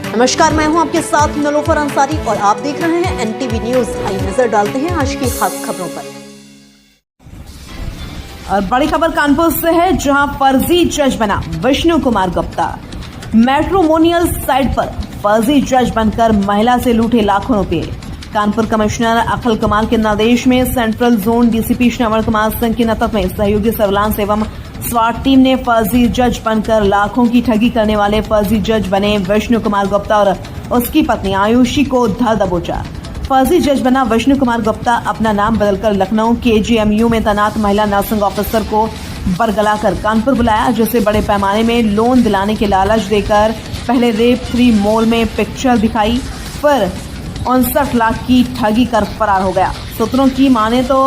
नमस्कार, मैं हूं आपके साथ नलोफर अंसारी और आप देख रहे हैं एनटीवी न्यूज। आइए नजर डालते हैं आज की खास खबरों पर। और बड़ी खबर कानपुर से है, जहां फर्जी जज बना विष्णु कुमार गुप्ता। मैट्रिमोनियल साइट पर फर्जी जज बनकर महिला से लूटे लाखों रुपए। कानपुर कमिश्नर अखिल कुमार के निर्देश में central zone DCP Shravan Kumar Singh के नेतृत्व में सहयोगी सर्विलांस एवं स्वाट टीम ने फर्जी जज बनकर लाखों की ठगी करने वाले फर्जी जज बने विष्णु कुमार गुप्ता और उसकी पत्नी आयुषी को धर दबोचा। फर्जी जज बना विष्णु कुमार गुप्ता अपना नाम बदलकर लखनऊ केजीएमयू में तैनात महिला नर्सिंग ऑफिसर को बरगलाकर कानपुर बुलाया, जिसे बड़े पैमाने में लोन दिलाने के लालच देकर पहले रेप फ्री मॉल में पिक्चर दिखाई, फिर 59 लाख की ठगी कर फरार हो गया। सूत्रों की माने तो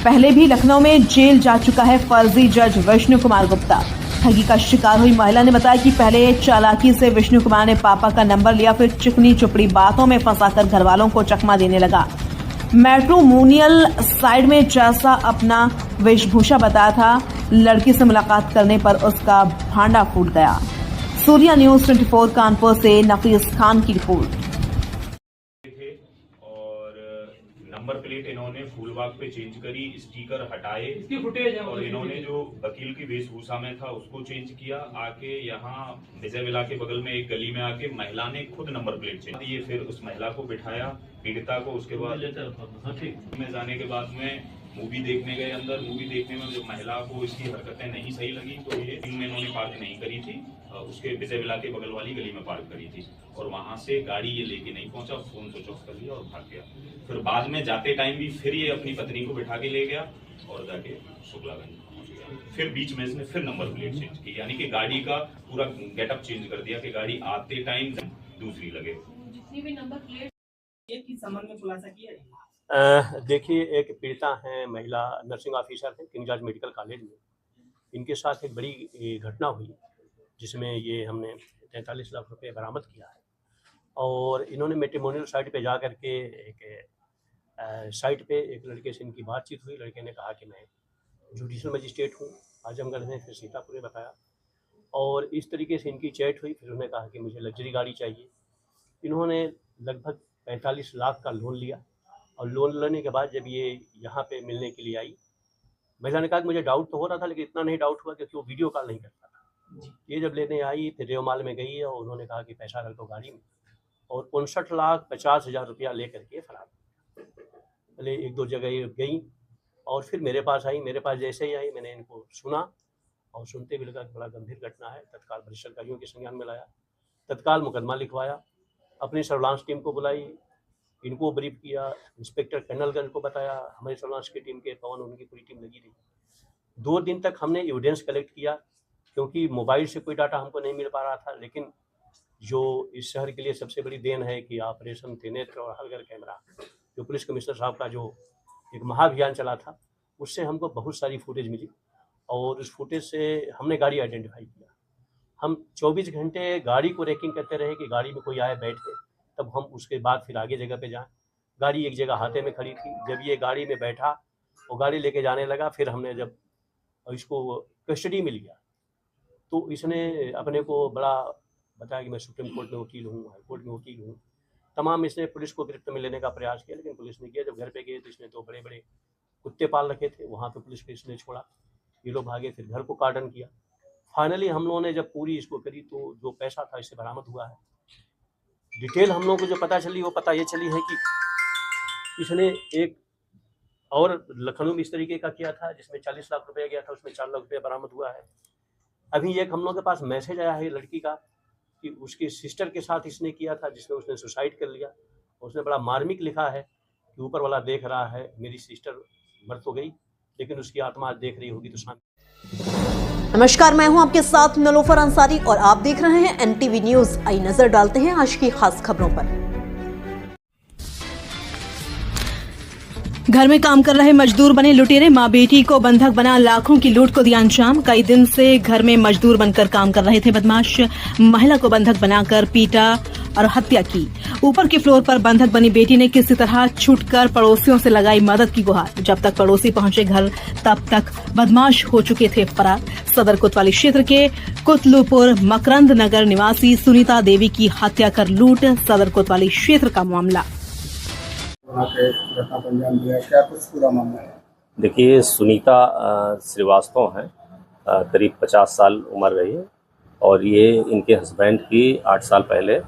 पहले भी लखनऊ में जेल जा चुका है फर्जी जज विष्णु कुमार गुप्ता। ठगी का शिकार हुई महिला ने बताया कि पहले चालाकी से विष्णु कुमार ने पापा का नंबर लिया, फिर चिकनी चुपड़ी बातों में फंसाकर घरवालों को चकमा देने लगा। मैट्रिमोनियल साइट में जैसा अपना वेशभूषा बताया था, लड़की से मुलाकात करने पर उसका भांडा फूट गया। सूर्या न्यूज 24 कानपुर से नफीस खान की रिपोर्ट। नंबर प्लेट इन्होंने फूलबाग पे चेंज करी, स्टिकर हटाए, इसकी फुटेज है। और इन्होंने जो वकील की वेशभूषा में था उसको चेंज किया। आके यहाँ विजय विला के बगल में एक गली में आके महिला ने खुद नंबर प्लेट चेंज की। फिर उस महिला को बिठाया, पीड़िता को। उसके बाद में जाने के बाद में मूवी देखने गए। अंदर मूवी देखने में जो महिला को इसकी हरकतें नहीं सही लगी, तो ये इन्होंने पार्क नहीं करी थी, उसके विजय विला के बगल वाली गली में पार्क करी थी। और वहां से गाड़ी ये लेके नहीं पहुंचा, फोन स्विच ऑफ कर लिया और भाग गया। फिर बाद में जाते टाइम भी फिर ये अपनी पत्नी को बिठा के ले गया और जाके शुक्लागंज पहुंच गया। फिर बीच में इसने फिर नंबर प्लेट चेंज की, यानी कि गाड़ी का पूरा गेटअप चेंज कर दिया कि गाड़ी आते टाइम दूसरी लगे। जितनी भी नंबर प्लेट की संबंध में खुलासा किया है। देखिए, एक पीड़िता हैं, महिला नर्सिंग ऑफिसर हैं किंग जॉर्ज मेडिकल कॉलेज में। इनके साथ एक बड़ी घटना हुई जिसमें ये हमने 43 लाख रुपए बरामद किया है। और इन्होंने मैट्रिमोनियल साइट पे जा करके एक साइट पे एक लड़के से इनकी बातचीत हुई। लड़के ने कहा कि मैं जुडिशल मजिस्ट्रेट हूँ आजमगढ़ में, फिर सीतापुर में बताया। और इस तरीके से इनकी चैट हुई। फिर उन्होंने कहा कि मुझे लग्जरी गाड़ी चाहिए। इन्होंने लगभग 45 लाख का लोन लिया। और लोन लेने के बाद जब ये यहाँ पे मिलने के लिए आई, महिला ने कहा कि मुझे डाउट तो हो रहा था, लेकिन इतना नहीं डाउट हुआ क्योंकि वो वीडियो कॉल नहीं करता था। ये जब लेने आई, फिर रेवमाल में गई और उन्होंने कहा कि पैसा रख दो गाड़ी में, और 59,50,000 रुपया ले करके फरार। पहले एक दो जगह गई और फिर मेरे पास आई। मेरे पास जैसे ही आई, मैंने इनको सुना और सुनते भी लगा कि बड़ा गंभीर घटना है। तत्काल वरिष्ठ अधिकारियों के संज्ञान में लाया, तत्काल मुकदमा लिखवाया, अपनी सर्विलांस टीम को बुलाई, इनको ब्रीफ किया, इंस्पेक्टर कर्नलगंज को बताया, हमारी सर्विलांस की टीम के पवन, उनकी पूरी टीम लगी रही। 2 दिन तक हमने एविडेंस कलेक्ट किया, क्योंकि मोबाइल से कोई डाटा हमको नहीं मिल पा रहा था। लेकिन जो इस शहर के लिए सबसे बड़ी देन है कि ऑपरेशन त्रिनेत्र और हर घर कैमरा, जो पुलिस कमिश्नर साहब का जो एक महाअभियान चला था, उससे हमको बहुत सारी फुटेज मिली। और उस फुटेज से हमने गाड़ी आइडेंटिफाई किया। हम 24 घंटे गाड़ी को रेकिंग करते रहे कि गाड़ी में कोई आए बैठे, तब हम उसके बाद फिर आगे जगह पे जाएं। गाड़ी एक जगह हाथे में खड़ी थी। जब ये गाड़ी में बैठा, वो गाड़ी लेके जाने लगा। फिर हमने जब इसको कस्टडी में लिया, तो इसने अपने को बड़ा बताया कि मैं सुप्रीम कोर्ट में वकील हूँ, हाई कोर्ट में वकील हूँ। तमाम इसने पुलिस को गिरफ्त में लेने का प्रयास किया, लेकिन पुलिस ने किया। जब घर पे गए तो इसने 2 बड़े बड़े कुत्ते पाल रखे थे, वहाँ पे पुलिस को इसने छोड़ा। ये लोग भागे, फिर घर को कार्डन किया। फाइनली हम लोगों ने जब पूरी इसको करी, तो जो पैसा था इससे बरामद हुआ है। डिटेल हम लोगों को जो पता चली, वो पता ये चली है कि इसने एक और लखनऊ में इस तरीके का किया था, जिसमें 40 लाख रुपया गया था, उसमें 4 लाख रुपया बरामद हुआ है। अभी एक हम लोगों के पास मैसेज आया है लड़की का कि उसकी सिस्टर के साथ इसने किया था, जिसमें उसने सुसाइड कर लिया। उसने बड़ा मार्मिक लिखा है कि ऊपर वाला देख रहा है, मेरी सिस्टर मर तो गई, लेकिन उसकी आत्मा देख रही होगी तो शांति। नमस्कार, मैं हूं आपके साथ नलोफर अंसारी और आप देख रहे हैं एनटीवी न्यूज। आइए नजर डालते हैं आज की खास खबरों पर। घर में काम कर रहे मजदूर बने लुटेरे, मां बेटी को बंधक बना लाखों की लूट को दिया अंजाम। कई दिन से घर में मजदूर बनकर काम कर रहे थे बदमाश, महिला को बंधक बनाकर पीटा और हत्या की। ऊपर के फ्लोर पर बंधक बनी बेटी ने किसी तरह छूटकर पड़ोसियों से लगाई मदद की गुहार। जब तक पड़ोसी पहुंचे घर तब तक बदमाश हो चुके थे फरार। सदर कोतवाली क्षेत्र के कुतलुपुर मकरंद नगर निवासी सुनीता देवी की हत्या कर लूट। सदर कोतवाली क्षेत्र का मामला। क्या कुछ पूरा मामला है? देखिए, सुनीता श्रीवास्तव हैं, करीब 50 साल उम्र रही है और ये इनके हस्बैंड की 8 साल पहले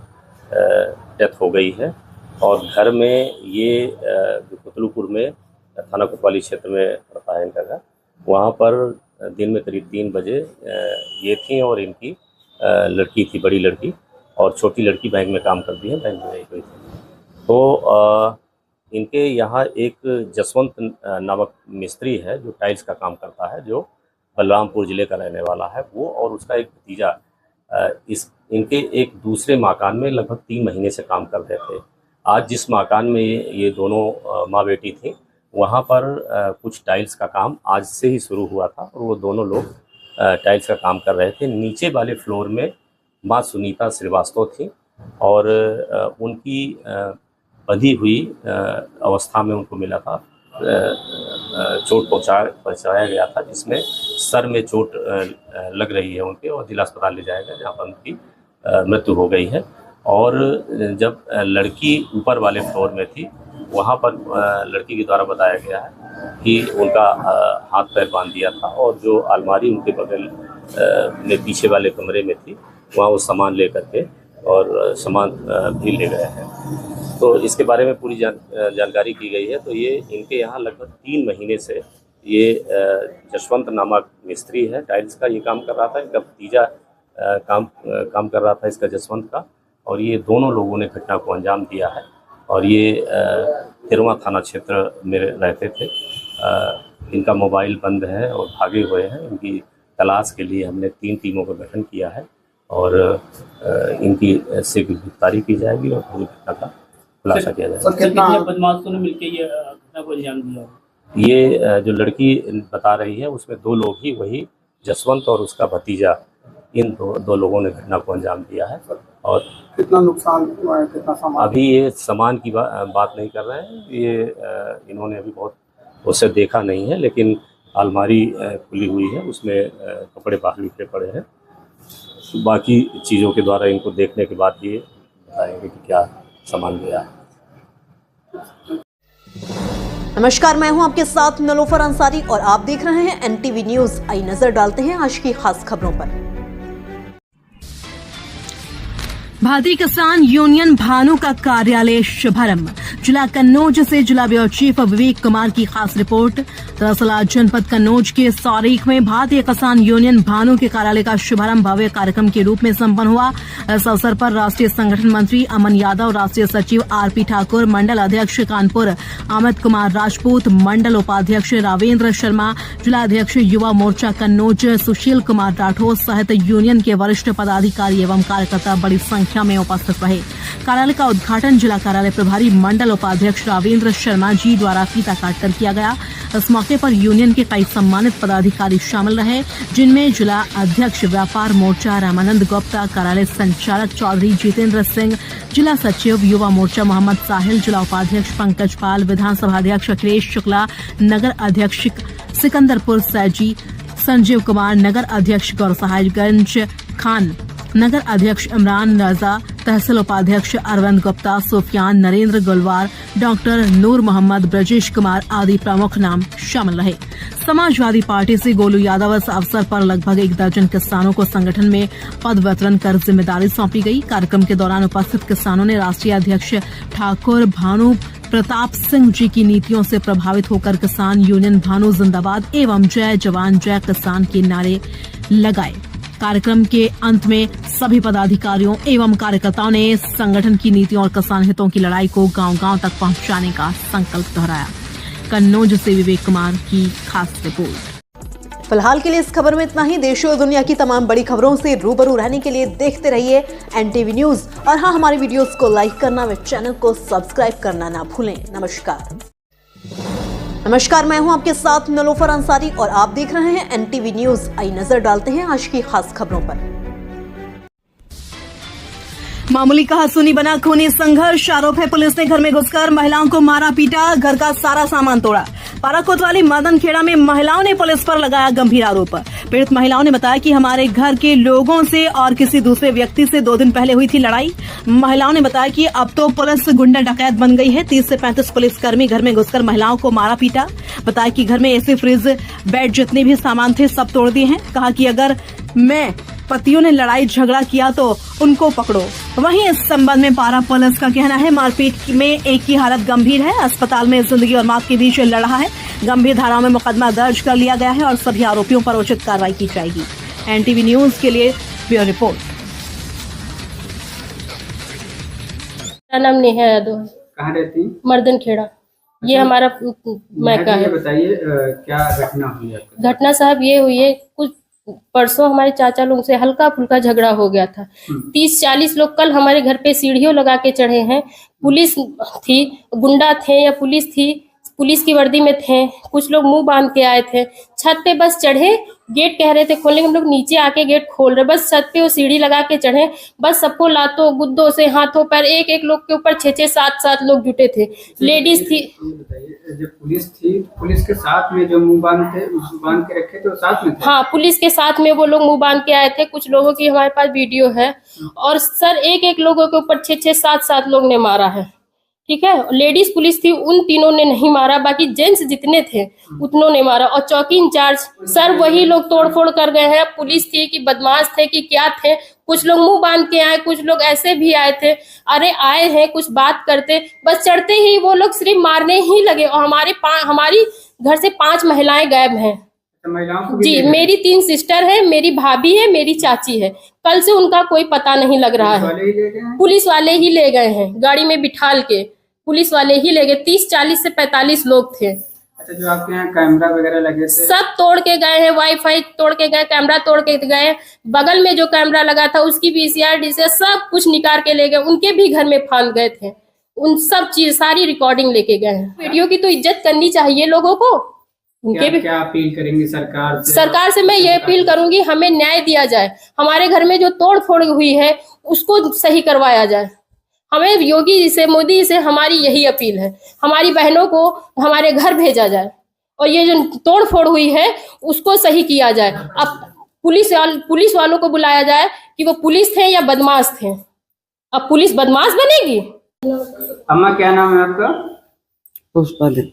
डेथ हो गई है। और घर में ये जो कुतलुपुर में थाना कोतवाली क्षेत्र में पड़ता है इनका घर, वहाँ पर दिन में करीब 3 बजे ये थी और इनकी लड़की थी, बड़ी लड़की, और छोटी लड़की बैंक में काम करती है, बैंक में गई हुई थी। तो इनके यहाँ एक जसवंत नामक मिस्त्री है जो टाइल्स का काम करता है, जो बलरामपुर ज़िले का रहने वाला है वो, और उसका एक भतीजा इनके एक दूसरे मकान में लगभग 3 महीने से काम कर रहे थे। आज जिस मकान में ये दोनों माँ बेटी थी, वहाँ पर कुछ टाइल्स का काम आज से ही शुरू हुआ था और वो दोनों लोग टाइल्स का काम कर रहे थे। नीचे वाले फ्लोर में माँ सुनीता श्रीवास्तव थी और उनकी बंधी हुई अवस्था में उनको मिला था, चोट पहुंचाया गया था, जिसमें सर में चोट लग रही है उनके और जिला अस्पताल ले जाया गया, जहाँ पर उनकी मृत्यु हो गई है। और जब लड़की ऊपर वाले फ्लोर में थी, वहाँ पर लड़की के द्वारा बताया गया है कि उनका हाथ पैर बांध दिया था और जो अलमारी उनके बगल में पीछे वाले कमरे में थी, वहाँ वो सामान ले करके और सामान भी ले गए हैं। तो इसके बारे में पूरी जानकारी की गई है। तो ये इनके यहाँ लगभग 3 महीने से ये जसवंत नामक मिस्त्री है, टाइल्स का ये काम कर रहा था। इनका भतीजा काम कर रहा था इसका, जसवंत का, और ये दोनों लोगों ने घटना को अंजाम दिया है। और ये तिरवा थाना क्षेत्र में रहते थे। इनका मोबाइल बंद है और भागे हुए हैं। इनकी तलाश के लिए हमने 3 टीमों का गठन किया है और इनकी शीघ्र गिरफ्तारी की जाएगी और पूरी घटना का खुलासा किया जाएगा। कितना बदमाशों ने मिलकर ये घटना को अंजाम दिया? ये जो लड़की बता रही है उसमें 2 लोग ही, वही जसवंत और उसका भतीजा, इन दो लोगों ने घटना को अंजाम दिया है। और कितना नुकसान हुआ है, कितना सामान? अभी ये सामान की बात नहीं कर रहे हैं। ये इन्होंने अभी बहुत उसे देखा नहीं है, लेकिन अलमारी खुली हुई है, उसमें कपड़े बाहर बिखरे पड़े हैं। बाकी चीज़ों के द्वारा इनको देखने के बाद ये बताएंगे कि क्या सामान गया है। नमस्कार, मैं हूं आपके साथ नलोफर अंसारी और आप देख रहे हैं एनटीवी न्यूज। आई नजर डालते हैं आज की खास खबरों पर। भारतीय किसान यूनियन भानु का कार्यालय शुभारंभ। जिला कन्नौज से जिला ब्यूरो चीफ विवेक कुमार की खास रिपोर्ट। दरअसल आज जनपद कन्नौज के सौरीख में भारतीय किसान यूनियन भानु के कार्यालय का शुभारंभ भव्य कार्यक्रम के रूप में संपन्न हुआ। इस अवसर पर राष्ट्रीय संगठन मंत्री अमन यादव, राष्ट्रीय सचिव आरपी ठाकुर, मंडल अध्यक्ष कानपुर अमित कुमार राजपूत, मंडल उपाध्यक्ष रावेंद्र शर्मा, जिला अध्यक्ष युवा मोर्चा कन्नौज सुशील कुमार राठौर सहित यूनियन के वरिष्ठ पदाधिकारी एवं कार्यकर्ता बड़ी संख्या में उपस्थित रहे। कार्यालय का उद्घाटन जिला कार्यालय प्रभारी मंडल उपाध्यक्ष रावेंद्र शर्मा जी द्वारा फीता काटकर किया गया। इस मौके पर यूनियन के कई सम्मानित पदाधिकारी शामिल रहे, जिनमें जिला अध्यक्ष व्यापार मोर्चा रामानंद गुप्ता, कार्यालय संचालक चौधरी जितेंद्र सिंह, जिला सचिव युवा मोर्चा मोहम्मद साहिल, जिला उपाध्यक्ष पंकज पाल, विधानसभा अध्यक्ष अखिलेश शुक्ला, नगर अध्यक्ष सिकंदरपुर सैजी, संजीव कुमार, नगर अध्यक्ष गौरसाहिबगंज खान, नगर अध्यक्ष इमरान रजा, तहसील उपाध्यक्ष अरविंद गुप्ता, सुफियान, नरेंद्र गुलवार, डॉक्टर नूर मोहम्मद, ब्रजेश कुमार आदि प्रमुख नाम शामिल रहे। समाजवादी पार्टी से गोलू यादव इस अवसर पर लगभग 1 दर्जन किसानों को संगठन में पद वितरण कर जिम्मेदारी सौंपी गई। कार्यक्रम के दौरान उपस्थित किसानों ने राष्ट्रीय अध्यक्ष ठाकुर भानु प्रताप सिंह जी की नीतियों से प्रभावित होकर किसान यूनियन भानु जिंदाबाद एवं जय जवान जय किसान के नारे लगाए। कार्यक्रम के अंत में सभी पदाधिकारियों एवं कार्यकर्ताओं ने संगठन की नीतियों और किसान हितों की लड़ाई को गांव-गांव तक पहुंचाने का संकल्प दोहराया। कन्नौज से विवेक कुमार की खास रिपोर्ट। फिलहाल के लिए इस खबर में इतना ही। देश और दुनिया की तमाम बड़ी खबरों से रूबरू रहने के लिए देखते रहिए एनटीवी न्यूज। और हाँ, हमारी वीडियोस को लाइक करना व चैनल को सब्सक्राइब करना ना भूलें। नमस्कार, मैं हूं आपके साथ नलोफर अंसारी और आप देख रहे हैं एनटीवी न्यूज। आई नजर डालते हैं आज की खास खबरों पर। मामूली कहासुनी बना खूनी संघर्ष। आरोप है पुलिस ने घर में घुसकर महिलाओं को मारा पीटा, घर का सारा सामान तोड़ा। पारा कोतवाली मदन खेड़ा में महिलाओं ने पुलिस पर लगाया गंभीर आरोप। पीड़ित महिलाओं ने बताया कि हमारे घर के लोगों से और किसी दूसरे व्यक्ति से 2 दिन पहले हुई थी लड़ाई। महिलाओं ने बताया कि अब तो पुलिस गुंडा डकैत बन गई है। 30 से 35 पुलिसकर्मी घर में घुसकर महिलाओं को मारा पीटा। बताया कि घर में एसी, फ्रिज, बेड जितने भी सामान थे सब तोड़ दिए हैं। कहा कि अगर मैं पतियों ने लड़ाई झगड़ा किया तो उनको पकड़ो। वहीं इस संबंध में पारा पुलिस का कहना है मारपीट में एक की हालत गंभीर है। अस्पताल में जिंदगी और मौत के बीच लड़ रहा है। गंभीर धाराओं में मुकदमा दर्ज कर लिया गया है और सभी आरोपियों पर उचित कार्रवाई की जाएगी। एनटीवी न्यूज के लिए ब्यूरो रिपोर्ट। मेरा नाम नेहा यादव है। कहाँ रहती हैं? मर्दन खेड़ा। ये हमारा मैका है। बताइए क्या घटना हुई है? घटना साहब ये हुई है, कुछ परसों हमारे चाचा लोग से हल्का फुल्का झगड़ा हो गया था। 30-40 लोग कल हमारे घर पे सीढ़ियों लगा के चढ़े हैं। पुलिस थी, गुंडा थे या पुलिस थी, पुलिस की वर्दी में थे। कुछ लोग मुंह बांध के आए थे। छत पे बस चढ़े, गेट कह रहे थे खोलने, हम लोग नीचे आके गेट खोल रहे। बस छत पे वो सीढ़ी लगा के चढ़े। बस सबको लातों गुद्दों से, हाथों पर, एक लोग के ऊपर 6-6, 7-7 लोग जुटे थे। लेडीज थी। जब पुलिस थी, पुलिस के साथ में जो मुंह बांध के रखे थे वो साथ में थे? हाँ, पुलिस के साथ में वो लोग मुंह बांध के आए थे। कुछ लोगों की हमारे पास वीडियो है। और सर एक लोगों के ऊपर 6-6, 7-7 लोग ने मारा है। ठीक है, लेडीज पुलिस थी, उन तीनों ने नहीं मारा, बाकी जेंट्स जितने थे उतनों ने मारा। और चौकी इंचार्ज सर वही लोग तोड़फोड़ कर गए हैं। पुलिस थी कि बदमाश थे कि क्या थे। कुछ लोग मुंह बांध के आए, कुछ लोग ऐसे भी आए थे। अरे आए हैं कुछ बात करते, बस चढ़ते ही वो लोग सिर्फ मारने ही लगे। और हमारी घर से 5 महिलाएं गायब हैं। महिलाओं को जी, मेरी 3 सिस्टर है, मेरी भाभी है, मेरी चाची है। कल से उनका कोई पता नहीं लग रहा है। पुलिस वाले ही ले गए हैं, गाड़ी में बिठाल के पुलिस वाले ही ले गए। 30-40 से 45 लोग थे। अच्छा, जो आपके यहाँ कैमरा वगैरह लगे थे सब तोड़ के गए हैं। वाईफाई तोड़ के गए, कैमरा तोड़ के गए। बगल में जो कैमरा लगा था उसकी VCR डीसी सब कुछ निकाल के ले गए। उनके भी घर में फांद गए थे। उन सब चीज सारी रिकॉर्डिंग लेके गए हैं। वीडियो की तो इज्जत करनी चाहिए लोगों को। उनके भी क्या अपील करेंगे सरकार से? सरकार से मैं ये अपील करूंगी, हमें न्याय दिया जाए। हमारे घर में जो तोड़ फोड़ हुई है उसको सही करवाया जाए। हमें योगी जी से, मोदी जी से हमारी यही अपील है। हमारी बहनों को हमारे घर भेजा जाए और ये जो तोड़ फोड़ हुई है उसको सही किया जाए। अब पुलिस वालों को बुलाया जाए कि वो पुलिस थे या बदमाश थे। अब पुलिस बदमाश बनेगी? अम्मा क्या नाम है आपका? पुष्पा देवी।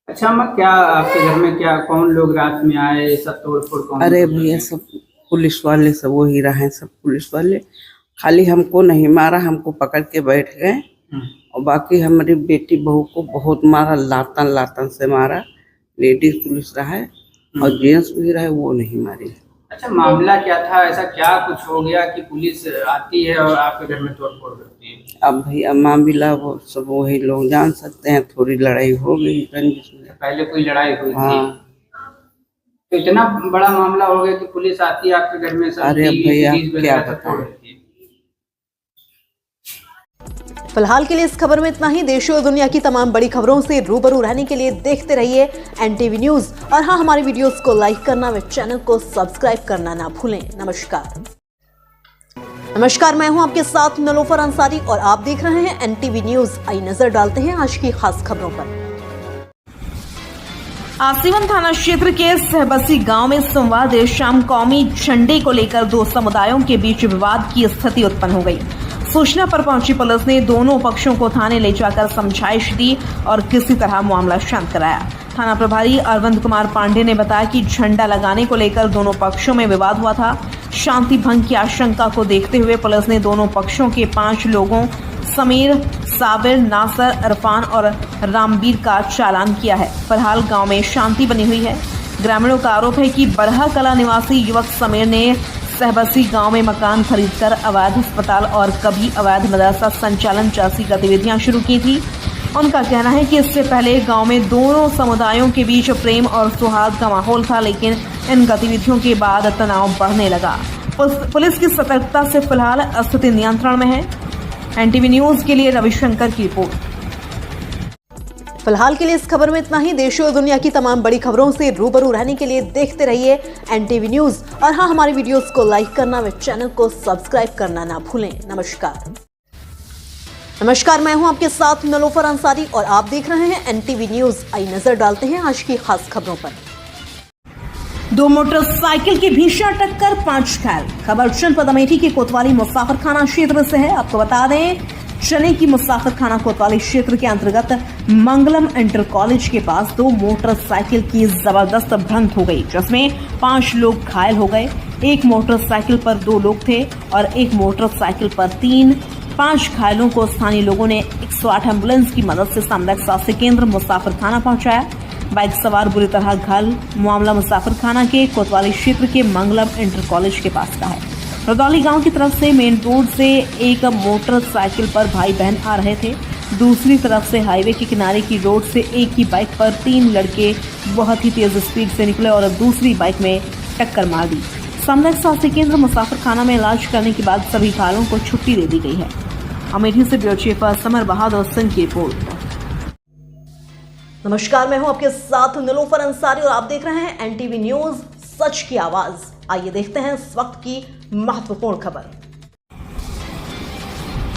अच्छा अम्मा, क्या आपके घर में कौन लोग रात में आए, सब तोड़ फोड़ कौन? अरे भैया सब पुलिस वाले, सब वही रहे, सब पुलिस वाले। खाली हमको नहीं मारा, हमको पकड़ के बैठ गए। और बाकी हमारी बेटी बहू को बहुत मारा, लातन से मारा। लेडीज पुलिस रहा है और जेंट्स भी रहे, वो नहीं मारी। अच्छा, मामला क्या था? ऐसा क्या कुछ हो गया कि पुलिस आती है और आपके घर में तोड़फोड़ करती है? अब भैया मामला वो सब वही लोग जान सकते हैं। थोड़ी लड़ाई हो गई रंजिश में। पहले कोई लड़ाई हुई थी? हाँ। तो इतना बड़ा मामला हो गया कि पुलिस आती है आपके घर में? अरे भैया क्या बताएं। फिलहाल के लिए इस खबर में इतना ही। देश और दुनिया की तमाम बड़ी खबरों से रूबरू रहने के लिए देखते रहिए एनटीवी न्यूज। और हाँ, हमारी वीडियोस को लाइक करना व चैनल को सब्सक्राइब करना ना भूलें। नमस्कार, मैं हूं आपके साथ नलोफर अंसारी और आप देख रहे हैं एनटीवी न्यूज। आइए नजर डालते हैं आज की खास खबरों पर। आसीवन थाना क्षेत्र के सहबसी गांव में सोमवार देर शाम कौमी झंडे को लेकर 2 समुदायों के बीच विवाद की स्थिति उत्पन्न हो गई। सूचना पर पहुंची पुलिस ने दोनों पक्षों को थाने ले जाकर समझाइश दी और किसी तरह मामला शांत कराया। थाना प्रभारी अरविंद कुमार पांडे ने बताया कि झंडा लगाने को लेकर दोनों पक्षों में विवाद हुआ था। शांति भंग की आशंका को देखते हुए पुलिस ने दोनों पक्षों के 5 लोगों समीर, साबिर, नासर, इरफान और रामवीर का चालान किया है। फिलहाल गांव में शांति बनी हुई है। ग्रामीणों का आरोप है कि बरहा कला निवासी युवक समीर ने सहबसी गांव में मकान खरीदकर अवैध अस्पताल और कभी अवैध मदरसा संचालन जैसी गतिविधियां शुरू की थी। उनका कहना है कि इससे पहले गांव में दोनों समुदायों के बीच प्रेम और सौहार्द का माहौल था, लेकिन इन गतिविधियों के बाद तनाव बढ़ने लगा। पुलिस की सतर्कता से फिलहाल स्थिति नियंत्रण में है। एनटीवी न्यूज के लिए रविशंकर की रिपोर्ट। फिलहाल के लिए इस खबर में इतना ही। देश और दुनिया की तमाम बड़ी खबरों से रूबरू रहने के लिए देखते रहिए NTV न्यूज। और हाँ, हमारी वीडियोस को लाइक करना व चैनल को सब्सक्राइब करना ना भूलें। नमस्कार, मैं हूं आपके साथ नलोफर अंसारी और आप देख रहे हैं NTV न्यूज। आइए नजर डालते हैं आज की खास खबरों पर। 2 मोटरसाइकिल की भीषण टक्कर, 5 घायल। खबर जनपद अमेठी के कोतवाली मुसाफिर खाना क्षेत्र से है। आपको बता दें, चने की मुसाफिर खाना कोतवाली क्षेत्र के अंतर्गत मंगलम इंटर कॉलेज के पास 2 मोटरसाइकिल की जबरदस्त भिड़ंत हो गई, जिसमें 5 लोग घायल हो गए। एक मोटरसाइकिल पर 2 लोग थे और एक मोटरसाइकिल पर 3। 5 घायलों को स्थानीय लोगों ने 108 एम्बुलेंस की मदद से सामुदायिक स्वास्थ्य केंद्र मुसाफिर खाना पहुंचाया। बाइक सवार बुरी तरह घायल। मामला मुसाफिर खाना के कोतवाली क्षेत्र के मंगलम इंटर कॉलेज के पास का है। रदौली गांव की तरफ से मेन रोड से एक मोटरसाइकिल पर भाई बहन आ रहे थे। दूसरी तरफ से हाईवे के किनारे की रोड से एक ही बाइक पर 3 लड़के बहुत ही तेज स्पीड से निकले और दूसरी बाइक में टक्कर मार दी। सामुदायिक स्वास्थ्य केंद्र मुसाफिर खाना में इलाज करने के बाद सभी घायलों को छुट्टी दे दी गई है। अमेठी से bureau chief summer Bahadur Singh की रिपोर्ट। नमस्कार, मैं हूं आपके साथ नलोफर अंसारी और आप देख रहे हैं NTV न्यूज, सच की आवाज। आइए देखते हैं इस वक्त की महत्वपूर्ण खबर।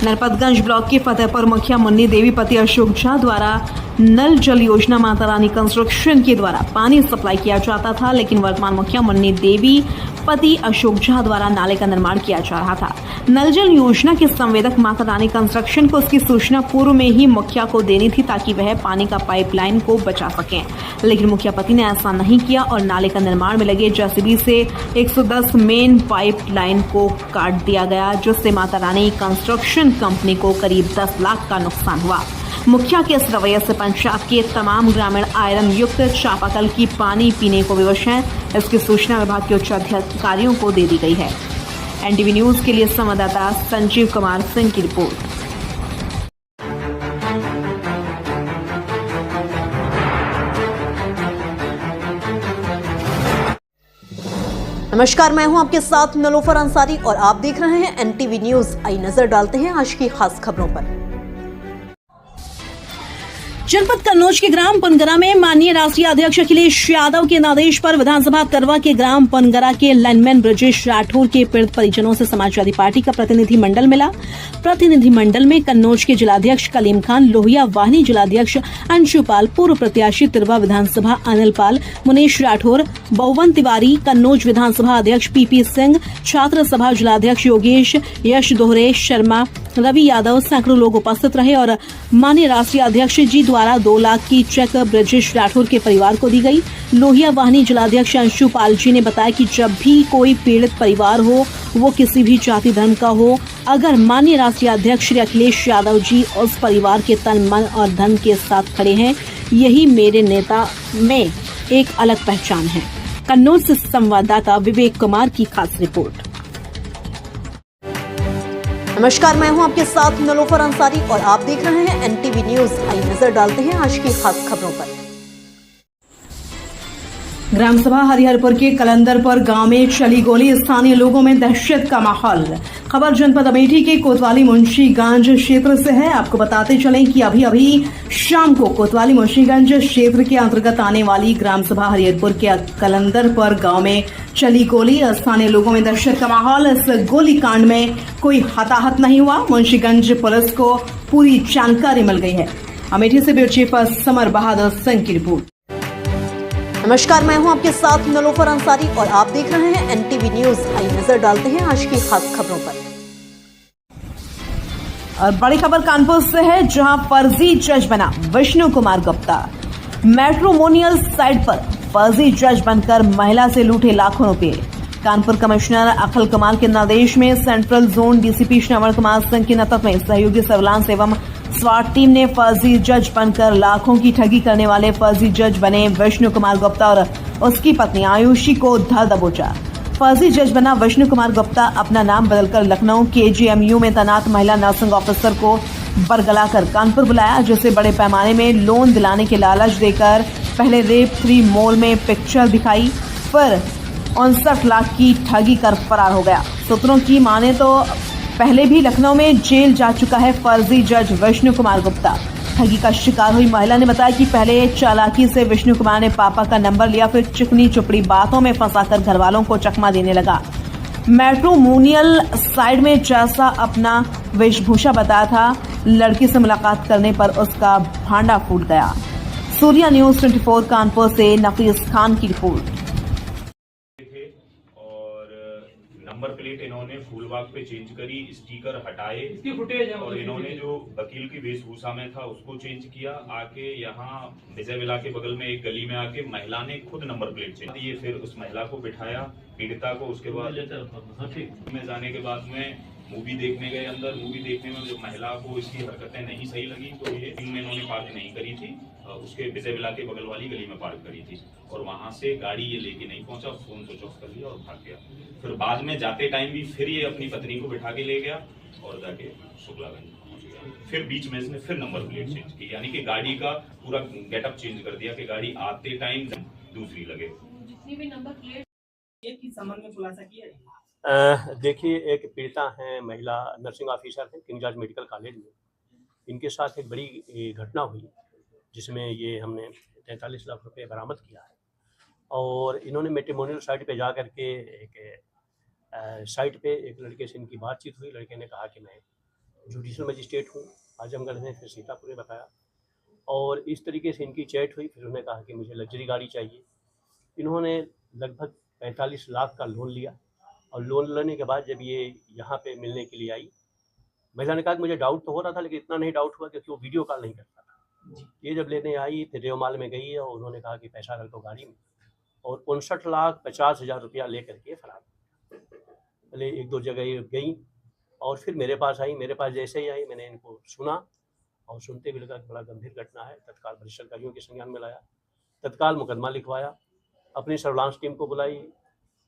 नरपतगंज ब्लॉक के फतेहपुर मुखिया मुन्नी देवी पति अशोक झा द्वारा नल जल योजना माता रानी कंस्ट्रक्शन के द्वारा पानी सप्लाई किया जाता था, लेकिन वर्तमान मुखिया मुन्नी देवी पति अशोक झा द्वारा नाले का निर्माण किया जा रहा था। नल जल योजना के संवेदक माता रानी कंस्ट्रक्शन को उसकी सूचना पूर्व में ही मुखिया को देनी थी ताकि वह पानी का पाइपलाइन को बचा सकें, लेकिन मुखिया पति ने ऐसा नहीं किया और नाले का निर्माण में लगे JCB से 110 मेन पाइपलाइन को काट दिया गया, जिससे माता रानी कंस्ट्रक्शन कंपनी को करीब 10 लाख का नुकसान हुआ। मुखिया के इस रवैये से पंचायत के तमाम ग्रामीण आयरन युक्त चापाकल की पानी पीने को विवश हैं। इसकी सूचना विभाग के उच्च अधिकारियों को दे दी गई है। NTV न्यूज के लिए संवाददाता संजीव कुमार सिंह की रिपोर्ट। नमस्कार, मैं हूं आपके साथ नलोफर अंसारी और आप देख रहे हैं NTV न्यूज। आइए नजर डालते हैं आज की खास खबरों पर। जनपद कन्नौज के ग्राम पनगरा में माननीय राष्ट्रीय अध्यक्ष अखिलेश यादव के निर्देश पर विधानसभा तरवा के ग्राम पनगरा के लाइनमैन ब्रजेश राठौर के पीड़ित परिजनों से समाजवादी पार्टी का प्रतिनिधि मंडल मिला। प्रतिनिधि मंडल में कन्नौज के जिलाध्यक्ष कलीम खान, लोहिया वाहिनी जिलाध्यक्ष अंशुपाल, पूर्व प्रत्याशी तिरवा विधानसभा अनिल पाल, मुनेश राठौर, बहुवन तिवारी, कन्नौज विधानसभा अध्यक्ष PP सिंह, छात्र सभा जिलाध्यक्ष योगेश, यश दोहरे, शर्मा, रवि यादव, सैकड़ों लोग उपस्थित रहे और माननीय राष्ट्रीय अध्यक्ष जी द्वारा 2 लाख की चेक ब्रजेश राठौर के परिवार को दी गई। लोहिया वाहिनी जिलाध्यक्ष अंशुपाल जी ने बताया कि जब भी कोई पीड़ित परिवार हो, वो किसी भी जाति धर्म का हो, अगर माननीय राष्ट्रीय अध्यक्ष श्री अखिलेश यादव जी उस परिवार के तन मन और धन के साथ खड़े हैं, यही मेरे नेता में एक अलग पहचान है। कन्नौज से संवाददाता विवेक कुमार की खास रिपोर्ट। नमस्कार, मैं हूं आपके साथ नलोफर अंसारी और आप देख रहे हैं NTV न्यूज। आइए नजर डालते हैं आज की खास खबरों पर। ग्राम सभा हरिहरपुर के कलंदरपुर गांव में चली गोली, स्थानीय लोगों में दहशत का माहौल। खबर जनपद अमेठी के कोतवाली मुंशीगंज क्षेत्र से है। आपको बताते चलें कि अभी शाम को कोतवाली मुंशीगंज क्षेत्र के अंतर्गत आने वाली ग्राम सभा हरिहरपुर के कलंदरपुर गांव में चली गोली, स्थानीय लोगों में दहशत का माहौल। इस गोली कांड में कोई हताहत नहीं हुआ। मुंशीगंज पुलिस को पूरी जानकारी मिल गई है। अमेठी से bureau chief summer Bahadur Singh की रिपोर्ट। नमस्कार, मैं हूं आपके साथ नलोफर अंसारी और आप देख रहे हैं NTV न्यूज। आइए नजर डालते हैं आज की खास खबरों पर। और बड़ी खबर कानपुर से है, जहां फर्जी जज बना विष्णु कुमार गुप्ता। मैट्रिमोनियल साइट पर फर्जी जज बनकर महिला से लूटे लाखों रुपए। कानपुर कमिश्नर अखिल कुमार के निर्देश में central zone DCP Shravan Kumar Singh के नेतृत्व में सहयोगी सर्विलांस एवं स्वाट टीम ने फर्जी जज बनकर लाखों की ठगी करने वाले फर्जी जज बने विष्णु कुमार गुप्ता और उसकी पत्नी आयुषी को धर दबोचा। फर्जी जज बना विष्णु कुमार गुप्ता अपना नाम बदलकर लखनऊ KGMU में तैनात महिला नर्सिंग ऑफिसर को बरगलाकर कानपुर बुलाया, जिसे बड़े पैमाने में लोन दिलाने के लालच देकर पहले रेप 3 मॉल में पिक्चर दिखाई, फिर 59 लाख की ठगी कर फरार हो गया। सूत्रों की माने तो पहले भी लखनऊ में जेल जा चुका है फर्जी जज विष्णु कुमार गुप्ता। ठगी का शिकार हुई महिला ने बताया कि पहले चालाकी से विष्णु कुमार ने पापा का नंबर लिया, फिर चिकनी चुपड़ी बातों में फंसाकर घर वालों को चकमा देने लगा। मैट्रिमोनियल साइट में जैसा अपना वेशभूषा बताया था, लड़की से मुलाकात करने पर उसका भांडा फूट गया। सूर्या न्यूज 24 कानपुर से नफीस खान की रिपोर्ट। नंबर प्लेट इन्होंने फूलबाग पे चेंज करी, स्टिकर हटाए, इसकी फुटेज है, और इन्होंने जो वकील की वेशभूषा में था उसको चेंज किया। आके यहाँ विजय विला के बगल में एक गली में आके महिला ने खुद नंबर प्लेट चेंज की। फिर उस महिला को बिठाया, पीड़िता को। उसके बाद में जाने के बाद में मूवी देखने गए। अंदर मूवी देखने में जो महिला को इसकी हरकतें नहीं सही लगी, तो ये इन्होंने पार्क नहीं करी थी, उसके विजय विला के बगल वाली गली में पार्क करी थी, और वहां से गाड़ी ये लेके नहीं पहुंचा, फोन स्विच ऑफ कर लिया और भाग गया। फिर बाद में जाते टाइम भी फिर ये अपनी पत्नी को बिठा के ले गया और जाके शुक्लागंज पहुंच गया। फिर बीच में इसने फिर नंबर प्लेट चेंज की, यानी कि गाड़ी का पूरा गेटअप चेंज कर दिया कि गाड़ी आते टाइम दूसरी लगे। जितनी भी नंबर प्लेट की संबंध में खुलासा किया है। देखिए, एक पीड़िता हैं, महिला नर्सिंग ऑफिसर हैं किंग जॉर्ज मेडिकल कॉलेज में। इनके साथ एक बड़ी घटना हुई जिसमें ये हमने 43 लाख रुपए बरामद किया है। और इन्होंने मैट्रिमोनियल साइट पे जा कर के एक साइट पे एक लड़के से इनकी बातचीत हुई। लड़के ने कहा कि मैं जुडिशल मजिस्ट्रेट हूँ आजमगढ़ में, फिर सीतापुर में बताया, और इस तरीके से इनकी चैट हुई। फिर उन्होंने कहा कि मुझे लग्जरी गाड़ी चाहिए। इन्होंने लगभग 45 लाख का लोन लिया, और लोन लेने के बाद जब ये यहाँ पे मिलने के लिए आई, महिला ने कहा कि मुझे डाउट तो हो रहा था, लेकिन इतना नहीं डाउट हुआ क्योंकि वो वीडियो कॉल नहीं करता था। ये जब लेने आई, फिर रेवमाल में गई और उन्होंने कहा कि पैसा रख दो गाड़ी में, और 59,50,000 रुपया लेकर के फरार। पहले एक दो जगह गई और फिर मेरे पास आई। मेरे पास जैसे ही आई, मैंने इनको सुना, और सुनते भी लगा कि बड़ा गंभीर घटना है। तत्काल वरिष्ठ अधिकारियों के संज्ञान में लाया, तत्काल मुकदमा लिखवाया, अपनी सर्विलांस टीम को बुलाई,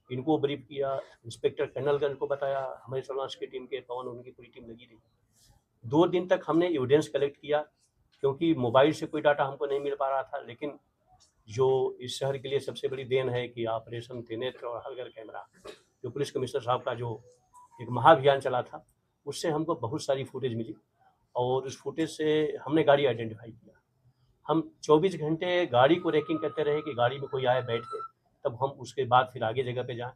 इनको ब्रीफ किया, इंस्पेक्टर कर्नलगंज को बताया, हमारी सर्विलांस की टीम के पवन, उनकी पूरी टीम लगी रही। 2 दिन तक हमने एविडेंस कलेक्ट किया, क्योंकि मोबाइल से कोई डाटा हमको नहीं मिल पा रहा था। लेकिन जो इस शहर के लिए सबसे बड़ी देन है कि ऑपरेशन त्रिनेत्र और हर घर कैमरा, जो पुलिस कमिश्नर साहब का जो एक महाअभियान चला था, उससे हमको बहुत सारी फुटेज मिली, और उस फुटेज से हमने गाड़ी आइडेंटिफाई किया। हम 24 घंटे गाड़ी को रेकिंग करते रहे कि गाड़ी में कोई आए बैठे, तब हम उसके बाद फिर आगे जगह पे जाएं।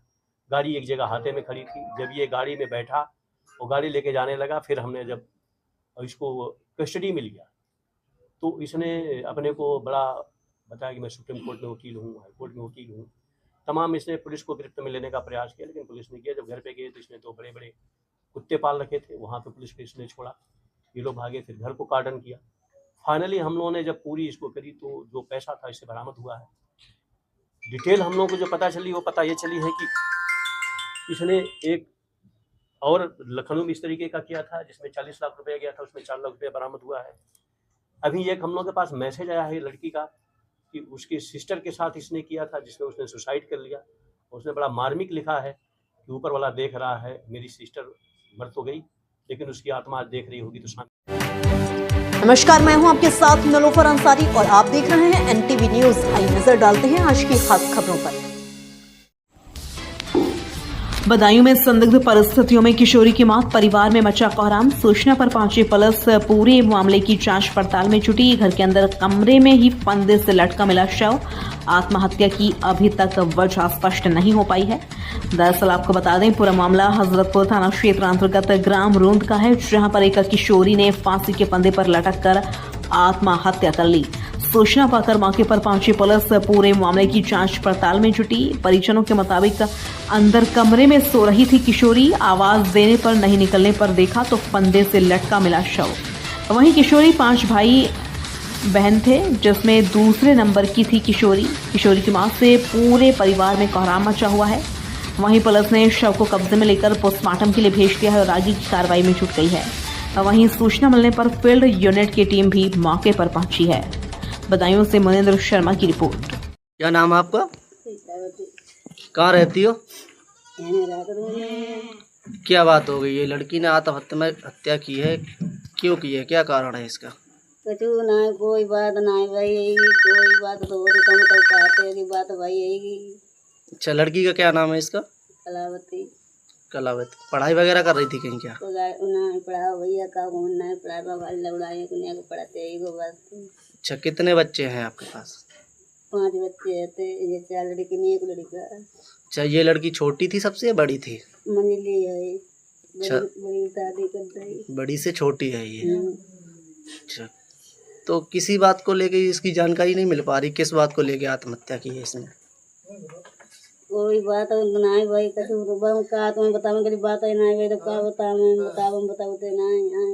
गाड़ी एक जगह हाथे में खड़ी थी। जब ये गाड़ी में बैठा, वो गाड़ी लेके जाने लगा, फिर हमने जब इसको कस्टडी में लिया, तो इसने अपने को बड़ा बताया कि मैं सुप्रीम कोर्ट में वकील हूँ, हाई कोर्ट में वकील हूँ। तमाम इसने पुलिस को गिरफ्त में लेने का प्रयास किया, लेकिन पुलिस ने किया। जब घर पे गए तो इसने 2 बड़े बड़े कुत्ते पाल रखे थे, वहाँ पे पुलिस को इसने छोड़ा, ये लोग भागे, फिर घर को कार्डन किया। फाइनली हम लोगों ने जब पूरी इसको करी, तो जो पैसा था इससे बरामद हुआ है। डिटेल हम लोगों को जो पता चली, वो पता ये चली है कि इसने एक और लखनऊ में इस तरीके का किया था, जिसमें 40 लाख रुपया गया था, उसमें 4 लाख रुपया बरामद हुआ है। अभी एक हम लोगों के पास मैसेज आया है लड़की का कि उसके सिस्टर के साथ इसने किया था, जिसमें उसने सुसाइड कर लिया। उसने बड़ा मार्मिक लिखा है कि ऊपर वाला देख रहा है, मेरी सिस्टर मर तो गई, लेकिन उसकी आत्मा आज देख रही होगी तो शांति। नमस्कार, मैं हूं आपके साथ नलोफर अंसारी और आप देख रहे हैं एनटीवी न्यूज। आइए नजर डालते हैं आज की खास खबरों पर। बदायूं में संदिग्ध परिस्थितियों में किशोरी की मौत, परिवार में मचा कोहराम। सूचना पर पहुंची पुलिस पूरे मामले की जांच पड़ताल में जुटी। घर के अंदर कमरे में ही फंदे से लटका मिला शव। आत्महत्या की अभी तक वजह स्पष्ट नहीं हो पाई है। दरअसल आपको बता दें, पूरा मामला हजरतपुर थाना क्षेत्र अंतर्गत ग्राम रोंद का है, जहां पर एक किशोरी ने फांसी के फंदे पर लटक कर आत्महत्या कर ली। सूचना पाकर मौके पर पहुंची पुलिस पूरे मामले की जांच पड़ताल में जुटी। परिजनों के मुताबिक अंदर कमरे में सो रही थी किशोरी। आवाज देने पर नहीं निकलने पर देखा तो फंदे से लटका मिला शव। वहीं किशोरी 5 भाई बहन थे, जिसमें दूसरे नंबर की थी किशोरी। किशोरी की मौत से पूरे परिवार में कोहराम मचा हुआ है। वहीं पुलिस ने शव को कब्जे में लेकर पोस्टमार्टम के लिए भेज दिया है और आगे की कार्रवाई में जुट गई है। वहीं सूचना मिलने पर फील्ड यूनिट की टीम भी मौके पर पहुंची है। बदायूं से मनेंद्र शर्मा की रिपोर्ट। क्या नाम है आपका? कहाँ रहती हो? क्या बात हो गई? ये लड़की ने आत्महत्या में हत्या की है, क्यों की है, क्या कारण है इसका? कछु ना कोई बात ना भाई, कोई बात तो तुम तो कहते की बात भाई। अच्छा, लड़की का क्या नाम है इसका? कलावती। कलावत पढ़ाई वगैरह कर रही थी कहीं क्या? नहीं पढ़ा भैया का नहीं पढ़ा बाबा लौड़ाई को पढ़ाते ही बस। अच्छा, कितने बच्चे हैं आपके पास? 5 बच्चे थे, ये 4 लड़की नहीं 1 लड़का। अच्छा, ये लड़की छोटी थी सबसे या बड़ी थी? मंजिली है, अच्छा, बड़ी शादी कर दी, बड़ी से छोटी है ये। अच्छा, तो किसी बात को लेके इसकी जानकारी नहीं मिल पा रही, किस बात को लेके आत्महत्या की है इसने? कोई बात नहीं भाई, कछु का तुम्हें बतावे बात है नहीं भाई, तो क्या बताते नहीं।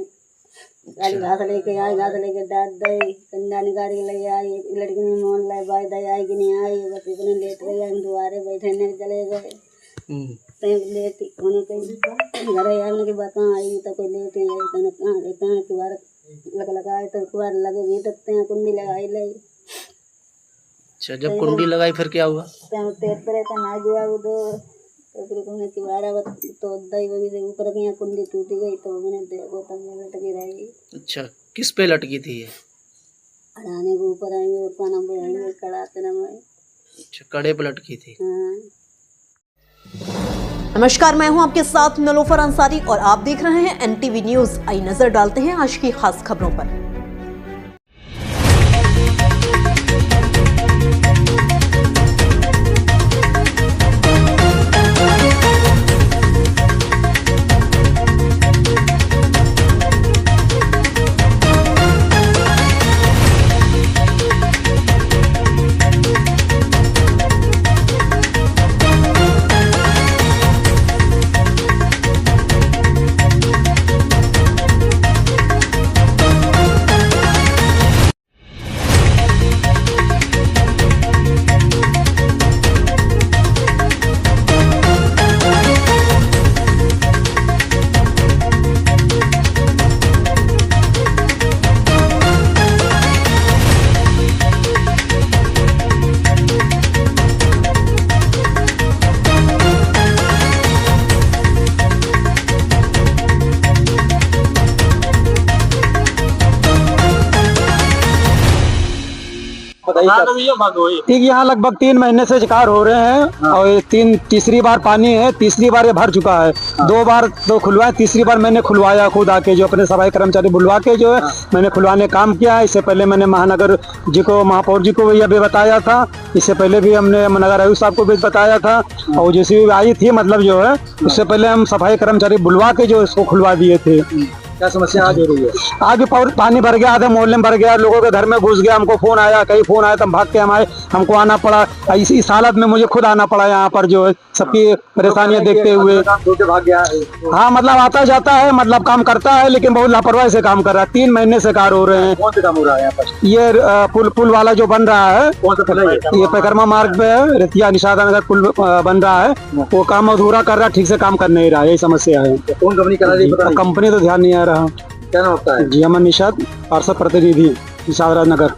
गाड़ी घास लेके आई, घास लेके डाल दे, कंधा निकाल के ले आई, लड़की ने मोन लाई बाई दई आई कि नहीं आई, बस इतने लेट गए, हम दुआरे बैठे नहीं चले गए। लेट होने कहीं घर आने के बाद कहाँ आई तो कोई लेट ही है, तो कहाँ रहते हैं कि बार लगाए तो बार लगे भी देखते हैं, कुंडी लगाई ले। अच्छा, जब कुंडी लगाई फिर क्या हुआ? तो दही वही ऊपर की कुंडी टूटी गई, तो मैंने देखो तब मैं लटकी रही। अच्छा, किस पे लटकी थी ये? अड़ाने के ऊपर आएंगे, खाना बनाएंगे, कड़ाते ना मैं। अच्छा, कड़े पे लटकी थी। हाँ। नमस्कार, मैं हूं आपके साथ नलोफर अंसारी और आप देख रहे हैं NTV न्यूज। आई नजर डालते हैं आज की खास खबरों पर। ठीक, यहाँ लगभग 3 महीने से शिकार हो रहे हैं और ये तीसरी बार पानी है, तीसरी बार ये भर चुका है। 2 बार तो खुलवाया, तीसरी बार मैंने खुलवाया खुद आके, जो अपने सफाई कर्मचारी बुलवा के जो है मैंने खुलवाने काम किया है। इससे पहले मैंने महानगर जी को, महापौर जी को भी अभी बताया था, इससे पहले भी हमने नगर आयुक्त साहब को भी बताया था, और जैसी भी आई थी मतलब जो है उससे पहले हम सफाई कर्मचारी बुलवा के जो इसको खुलवा दिए थे। क्या समस्या आज हो रही है? आज भी पानी भर गया, आधे मोहल्ले में भर गया, लोगों के घर में घुस गया। हमको फोन आया, कई फोन आया, तब भाग के हमको आना पड़ा। इस हालत में मुझे खुद आना पड़ा यहाँ पर, जो है सबकी परेशानियां देखते हुए। भाग गया है? हाँ, मतलब आता जाता है, मतलब काम करता है, लेकिन बहुत लापरवाही से काम कर रहा है। 3 महीने से कार हो रहे हैं। कौन से काम हो रहा है यहाँ पर? ये पुल वाला जो बन रहा है, ये परिक्रमा मार्ग पे है, रेतिया निषादा नगर पुल बन रहा है, वो काम अधूरा कर रहा है, ठीक से काम कर नहीं रहा है, यही समस्या है। कौन कंपनी करा रही है? कंपनी तो ध्यान नहीं आ रहा। क्या नाम आपका है? जी, अमन निषाद, पार्षद प्रतिनिधि निषाद नगर।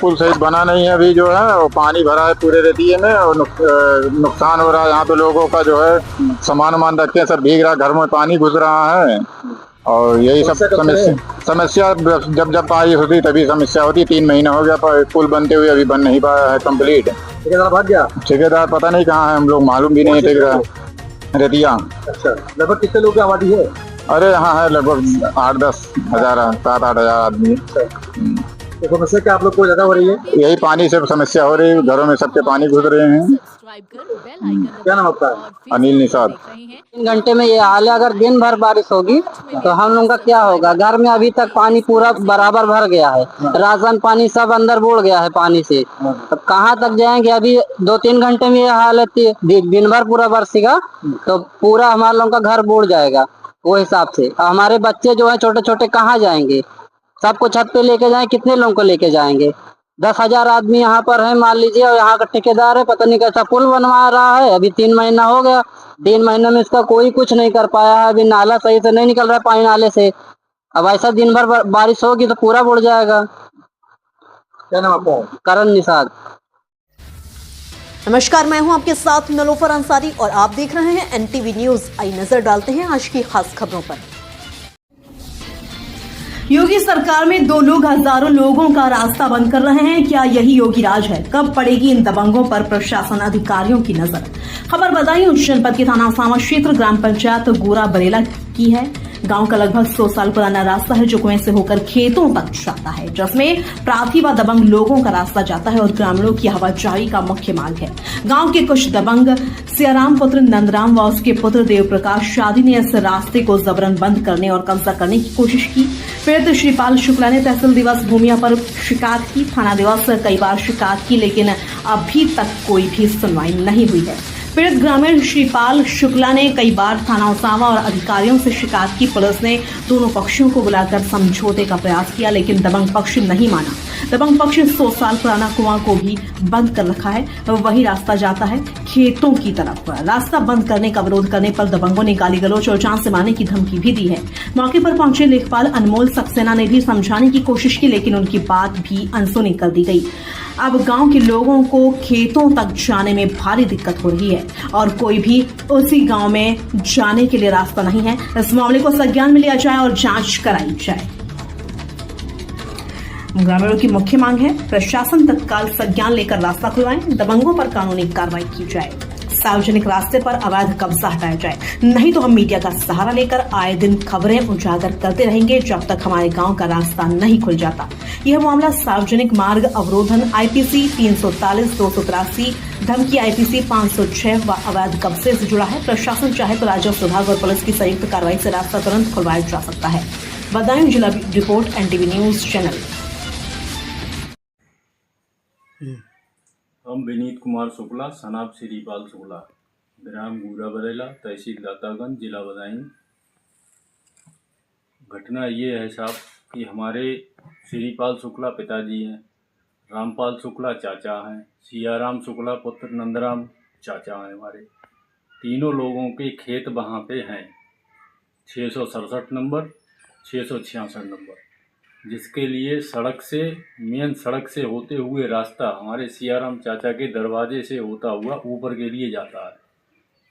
पुल सही बना नहीं है अभी जो है, और पानी भरा है पूरे रेतिये में, और नुकसान हो रहा है यहाँ पे लोगों का, जो है सामान रखे हैं सब भीग रहा है, घर में पानी घुस रहा है, और यही सब समस्या जब पानी होती तभी समस्या होती। 3 महीने हो गया पुल बनते हुए, अभी बन नहीं पाया है कंप्लीट। ठेकेदार भाग गया? ठेकेदार पता नहीं कहाँ है, हम लोग मालूम भी नहीं टिक रहा है। रेतिया। अच्छा, लगभग कितने लोग की आबादी है? अरे यहाँ है लगभग 8-10 हजार, 7-8 हजार आदमी। तो समस्या क्या आप लोग को ज्यादा हो रही है? यही पानी से समस्या हो रही है, घरों में सबके पानी घुस रहे हैं। क्या नाम आपका है? अनिल निषाद। 3 घंटे में ये हाल है। अगर दिन भर बारिश होगी तो हम लोगों का क्या होगा? घर में अभी तक पानी पूरा बराबर भर गया है, राशन पानी सब अंदर बुड़ गया है पानी से। अब कहाँ तक जाएंगे? अभी 2-3 घंटे में ये हालत, दिन भर पूरा बरसेगा तो पूरा हमारे लोगों का घर बुड़ जाएगा। वो हिसाब से हमारे बच्चे जो है छोटे छोटे कहाँ जाएंगे? सबको छत पे लेके जाएं, कितने लोगों को लेके जाएंगे? 10,000 आदमी यहाँ पर है मान लीजिए, और यहाँ का ठेकेदार है पता नहीं कैसा पुल बनवा रहा है। अभी 3 महीना हो गया, 3 महीने में इसका कोई कुछ नहीं कर पाया है। अभी नाला सही से नहीं निकल रहा है पानी नाले से। अब ऐसा दिन भर बारिश होगी तो पूरा बुड़ जाएगा। क्या नाम आपका है? करण निषाद। नमस्कार, मैं हूं आपके साथ नलोफर अंसारी और आप देख रहे हैं NTV न्यूज। आई नजर डालते हैं आज की खास खबरों पर। योगी सरकार में 2 लोग हजारों लोगों का रास्ता बंद कर रहे हैं। क्या यही योगी राज है? कब पड़ेगी इन दबंगों पर प्रशासन अधिकारियों की नजर? खबर बदायूं जनपद के थाना सामा क्षेत्र ग्राम पंचायत गोरा बरेला की है। गांव का लगभग 100 साल पुराना रास्ता है जो कुएं से होकर खेतों तक जाता है, जिसमें प्रार्थी व दबंग लोगों का रास्ता जाता है और ग्रामीणों की आवाजाही का मुख्य मार्ग है। गांव के कुछ दबंग सियाराम पुत्र नंदराम व उसके पुत्र देव प्रकाश शादी ने इस रास्ते को जबरन बंद करने और कब्जा करने की कोशिश की। पीड़ित श्रीपाल शुक्ला ने तहसील दिवस भूमिया पर शिकायत की। थाना दिवस कई बार शिकायत की, लेकिन अभी तक कोई भी सुनवाई नहीं हुई है। पीड़ित ग्रामीण श्रीपाल शुक्ला ने कई बार थाना उसामा और अधिकारियों से शिकायत की। पुलिस ने दोनों पक्षों को बुलाकर समझौते का प्रयास किया, लेकिन दबंग पक्ष नहीं माना। दबंग पक्ष 100 साल पुराना कुआं को भी बंद कर रखा है, वही रास्ता जाता है खेतों की तरफ। रास्ता बंद करने का विरोध करने पर दबंगों ने गाली गलौज और जान से मारने की धमकी भी दी है। मौके पर पहुंचे लेखपाल अनमोल सक्सेना ने भी समझाने की कोशिश की, लेकिन उनकी बात भी अनसुनी कर दी गई। अब गांव के लोगों को खेतों तक जाने में भारी दिक्कत हो रही है और कोई भी उसी गांव में जाने के लिए रास्ता नहीं है। इस मामले को संज्ञान में लिया जाए और जांच कराई जाए। ग्रामीणों की मुख्य मांग है प्रशासन तत्काल संज्ञान लेकर रास्ता खुलवाएं, दबंगों पर कानूनी कार्रवाई की जाए, सार्वजनिक रास्ते पर अवैध कब्जा हटाया जाए। नहीं तो हम मीडिया का सहारा लेकर आए दिन खबरें उजागर करते रहेंगे जब तक हमारे गांव का रास्ता नहीं खुल जाता। यह मामला सार्वजनिक मार्ग अवरोधन आईपीसी 343, 283, धमकी आईपीसी 506 व अवैध कब्जे से जुड़ा है। प्रशासन चाहे तो राजस्व विभाग और पुलिस की संयुक्त कार्रवाई से रास्ता तुरंत खुलवाया जा सकता है। बदायूं जिला रिपोर्ट एनटीवी न्यूज चैनल। हम विनीत कुमार शुक्ला सनाब श्रीपाल शुक्ला, ग्राम गोरा बरेला, तहसील दातागंज, जिला बदायूं। घटना ये है साहब कि हमारे श्रीपाल शुक्ला पिताजी हैं, रामपाल शुक्ला चाचा हैं, सियाराम शुक्ला पुत्र नंदराम चाचा हैं। हमारे तीनों लोगों के खेत वहाँ पे हैं, 667 नंबर, 666 नंबर, जिसके लिए सड़क से मेन सड़क से होते हुए रास्ता हमारे सियाराम चाचा के दरवाजे से होता हुआ ऊपर के लिए जाता है,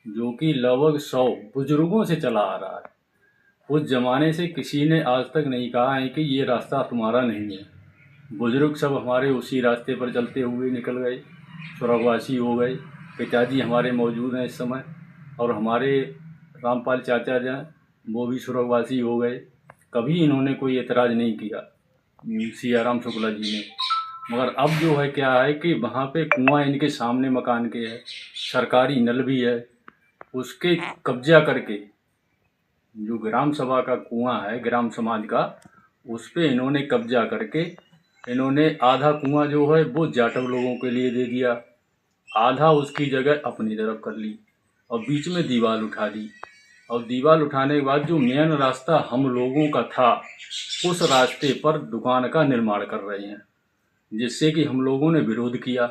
जो कि लगभग 100 बुजुर्गों से चला आ रहा है। उस जमाने से किसी ने आज तक नहीं कहा है कि ये रास्ता तुम्हारा नहीं है। बुजुर्ग सब हमारे उसी रास्ते पर चलते हुए निकल गए, स्वर्गवासी हो गए। पिताजी हमारे मौजूद हैं इस समय, और हमारे रामपाल चाचा जो हैं वो भी स्वर्गवासी हो गए। कभी इन्होंने कोई एतराज़ नहीं किया सियाराम शुक्ला जी ने। मगर अब जो है क्या है कि वहाँ पे कुआं इनके सामने मकान के है, सरकारी नल भी है, उसके कब्जा करके जो ग्राम सभा का कुआं है ग्राम समाज का, उस पे इन्होंने कब्जा करके इन्होंने आधा कुआं जो है वो जाटव लोगों के लिए दे दिया, आधा उसकी जगह अपनी तरफ कर ली और बीच में दीवार उठा दी। और दीवार उठाने के बाद जो मेन रास्ता हम लोगों का था, उस रास्ते पर दुकान का निर्माण कर रहे हैं, जिससे कि हम लोगों ने विरोध किया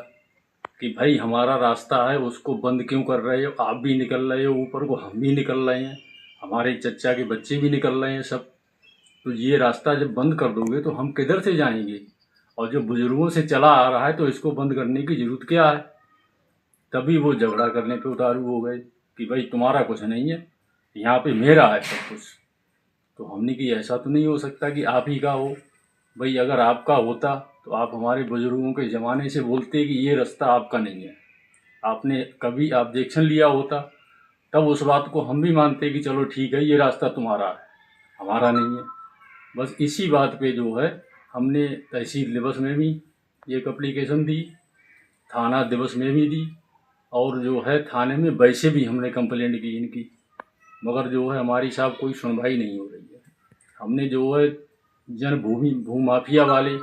कि भाई हमारा रास्ता है उसको बंद क्यों कर रहे हो, आप भी निकल रहे हो ऊपर को, हम भी निकल रहे हैं, हमारे चचा के बच्चे भी निकल रहे हैं सब। तो ये रास्ता जब बंद कर दोगे तो हम किधर से जाएंगे, और जो बुजुर्गों से चला आ रहा है तो इसको बंद करने की ज़रूरत क्या है। तभी वो झगड़ा करने पे उतारू हो गए कि भाई तुम्हारा कुछ नहीं है, यहाँ पे मेरा है सब कुछ। तो हमने कि ऐसा तो नहीं हो सकता कि आप ही का हो। भाई अगर आपका होता तो आप हमारे बुजुर्गों के ज़माने से बोलते कि ये रास्ता आपका नहीं है, आपने कभी ऑब्जेक्शन लिया होता, तब उस बात को हम भी मानते कि चलो ठीक है ये रास्ता तुम्हारा है, हमारा नहीं है। बस इसी बात पे जो है हमने तहसील दिवस में भी एक एप्लीकेशन दी, थाना दिवस में भी दी, और जो है थाने में वैसे भी हमने कंप्लेंट की इनकी, मगर जो है हमारी साहब कोई सुनवाई नहीं हो रही है। हमने जो है भूमाफिया वाले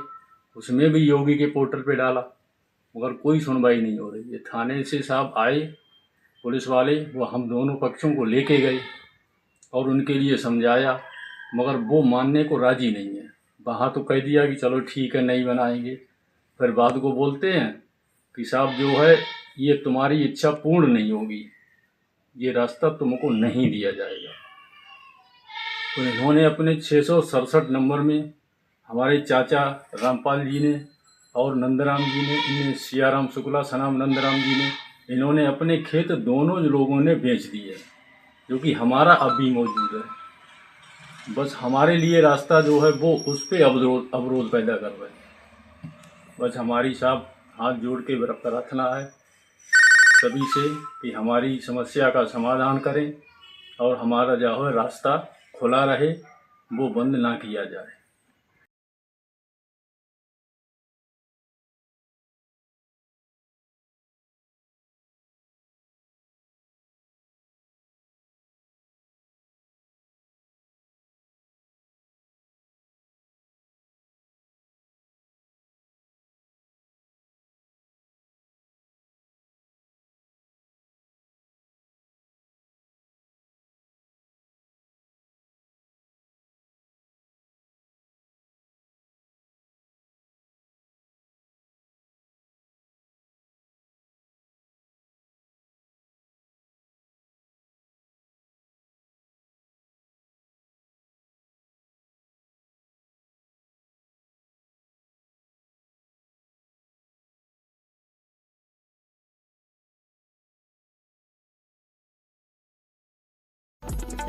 उसमें भी योगी के पोर्टल पे डाला, मगर कोई सुनवाई नहीं हो रही है। थाने से साहब आए पुलिस वाले, वो हम दोनों पक्षों को लेके गए और उनके लिए समझाया, मगर वो मानने को राजी नहीं है। वहाँ तो कह दिया कि चलो ठीक है नहीं बनाएंगे, फिर बाद को बोलते हैं कि साहब जो है ये तुम्हारी इच्छा पूर्ण नहीं होगी, ये रास्ता तुमको नहीं दिया जाएगा। तो इन्होंने अपने 667 नंबर में हमारे चाचा रामपाल जी ने और नंदराम जी ने, इन्हें सियाराम शुक्ला सनाम नंदराम जी ने, इन्होंने अपने खेत दोनों लोगों ने बेच दिए, जो कि हमारा अब भी मौजूद है। बस हमारे लिए रास्ता जो है वो उस पर अवरोध पैदा कर रहे हैं। बस हमारी साहब हाथ जोड़ के प्रार्थना है सभी से कि हमारी समस्या का समाधान करें और हमारा जो है रास्ता खुला रहे, वो बंद ना किया जाए।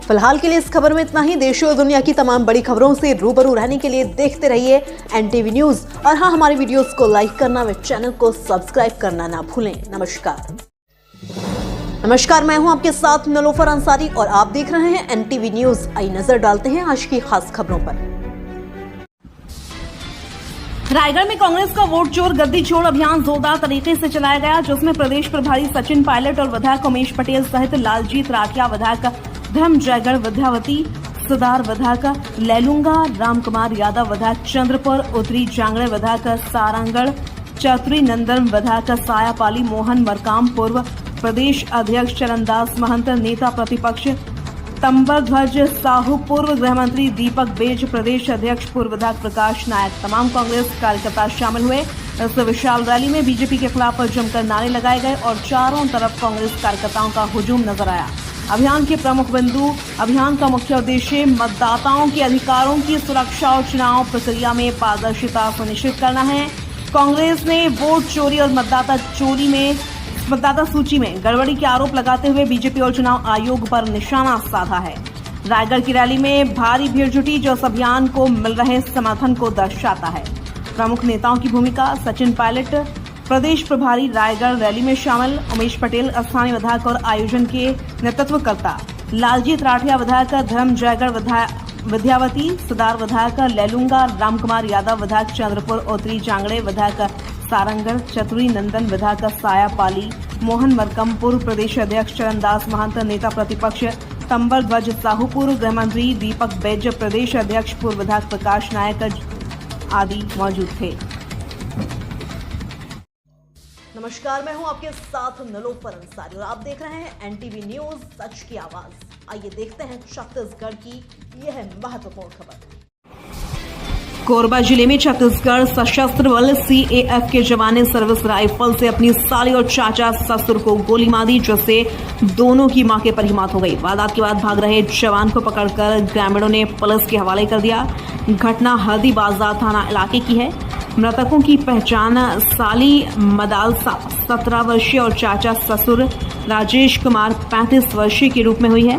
फिलहाल के लिए इस खबर में इतना ही। देश और दुनिया की तमाम बड़ी खबरों से रूबरू रहने के लिए देखते रहिए NTV न्यूज। और हाँ, हमारी वीडियोस को लाइक करना व चैनल को सब्सक्राइब करना ना भूलें। नमस्कार, मैं हूं आपके साथ नलोफर अंसारी और आप देख रहे हैं NTV न्यूज। आइए नजर डालते हैं आज की खास खबरों पर। रायगढ़ में कांग्रेस का वोट चोर गद्दी छोड़ अभियान जोरदार तरीके से चलाया गया, जिसमें प्रदेश प्रभारी सचिन पायलट और विधायक उमेश पटेल सहित लालजीत राठिया, विधायक धर्म जयगढ़ विद्यावती, सुधार विधायक लैलूंगा, रामकुमार यादव विधायक चंद्रपुर उत्तरी, जांगड़े विधायक सारंगढ़, चतुरी नंदन विधायक सायापाली, मोहन मरकाम पूर्व प्रदेश अध्यक्ष चरणदास महंत, नेता प्रतिपक्ष तंबरध्वज साहू, पूर्व गृह मंत्री दीपक बेज, प्रदेश अध्यक्ष पूर्व विधायक प्रकाश नायक, तमाम कांग्रेस कार्यकर्ता शामिल हुए। इस विशाल रैली में बीजेपी के खिलाफ जमकर नारे लगाए गए और चारों तरफ कांग्रेस कार्यकर्ताओं का हुजूम नजर आया। अभियान के प्रमुख बिंदु, अभियान का मुख्य उद्देश्य मतदाताओं के अधिकारों की सुरक्षा और चुनाव प्रक्रिया में पारदर्शिता सुनिश्चित करना है। कांग्रेस ने वोट चोरी और मतदाता सूची में गड़बड़ी के आरोप लगाते हुए बीजेपी और चुनाव आयोग पर निशाना साधा है। रायगढ़ की रैली में भारी भीड़ जुटी, जो इस अभियान को मिल रहे समर्थन को दर्शाता है। प्रमुख नेताओं की भूमिका, सचिन पायलट प्रदेश प्रभारी रायगढ़ रैली में शामिल, उमेश पटेल स्थानीय विधायक और आयोजन के नेतृत्वकर्ता, लालजीत राठिया विधायक, धर्म जयगढ़ विद्यावती, सुधार विधायक लैलूंगा, रामकुमार यादव विधायक चंद्रपुर उत्तरी, जांगड़े विधायक सारंगढ़, चतुरी नंदन विधायक सायापाली, मोहन मरकम पूर्व प्रदेश अध्यक्ष चरणदास महंत, नेता प्रतिपक्ष तंबरध्वज साहू, पूर्व गृह मंत्री दीपक बेज, प्रदेश अध्यक्ष पूर्व विधायक प्रकाश नायक आदि मौजूद थे। नमस्कार, मैं हूं आपके साथ नलोफर अंसारी और आप देख रहे हैं NTV न्यूज, सच की आवाज। आइए देखते हैं छत्तीसगढ़ की यह महत्वपूर्ण खबर। कोरबा जिले में छत्तीसगढ़ सशस्त्र बल CAF के जवान ने सर्विस राइफल से अपनी साली और चाचा ससुर को गोली मार दी, जिससे दोनों की मौके पर ही मौत हो गई। वारदात के बाद भाग रहे जवान को पकड़कर ग्रामीणों ने पुलिस के हवाले कर दिया। घटना हरदी बाजार थाना इलाके की है। मृतकों की पहचान साली मदालसा 17 वर्षीय और चाचा ससुर राजेश कुमार 35 वर्षीय के रूप में हुई है।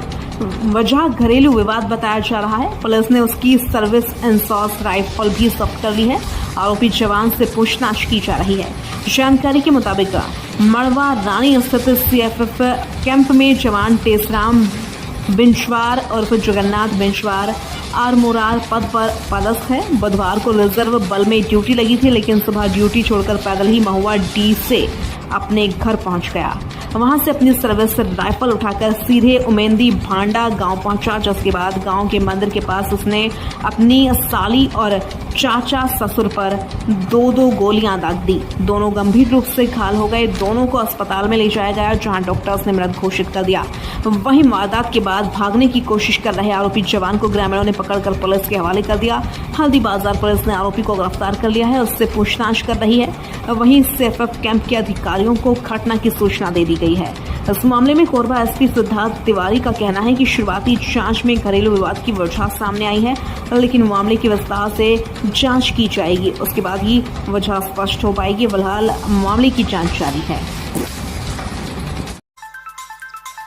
वजह घरेलू विवाद बताया जा रहा है। पुलिस ने उसकी सर्विस इंसॉस राइफल भी जब्त कर ली है। आरोपी जवान से पूछताछ की जा रही है। जानकारी के मुताबिक मड़वा रानी स्थित CFF कैंप में जवान टेसराम बिंचवार और जगन्नाथ बिंचवार आरमोरार पद पर पदस्थ है। बुधवार को रिजर्व बल में ड्यूटी लगी थी, लेकिन सुबह ड्यूटी छोड़कर पैदल ही महुआ D से अपने घर पहुंच गया। वहां से अपनी सर्विस राइफल उठाकर सीधे उमेंदी भांडा गांव पहुंचा, जिसके बाद गांव के मंदिर के पास उसने अपनी साली और चाचा ससुर पर 2 गोलियां दाग दी। दोनों गंभीर रूप से घायल हो गए। दोनों को अस्पताल में ले जाया गया, जहां डॉक्टर्स ने मृत घोषित कर दिया। वहीं वारदात के बाद भागने की कोशिश कर रहे आरोपी जवान को ग्रामीणों ने पकड़कर पुलिस के हवाले कर दिया। हल्दी बाजार पुलिस ने आरोपी को गिरफ्तार कर लिया है, उससे पूछताछ कर रही है। वहीं CFF कैंप के अधिकारियों को घटना की सूचना दे दी गई है। इस मामले में कोरबा SP सिद्धार्थ तिवारी का कहना है कि शुरुआती जांच में घरेलू विवाद की वजह सामने आई है, लेकिन मामले की विस्तार से जांच की जाएगी, उसके बाद ही वजह स्पष्ट हो पाएगी। फिलहाल मामले की जांच जारी है।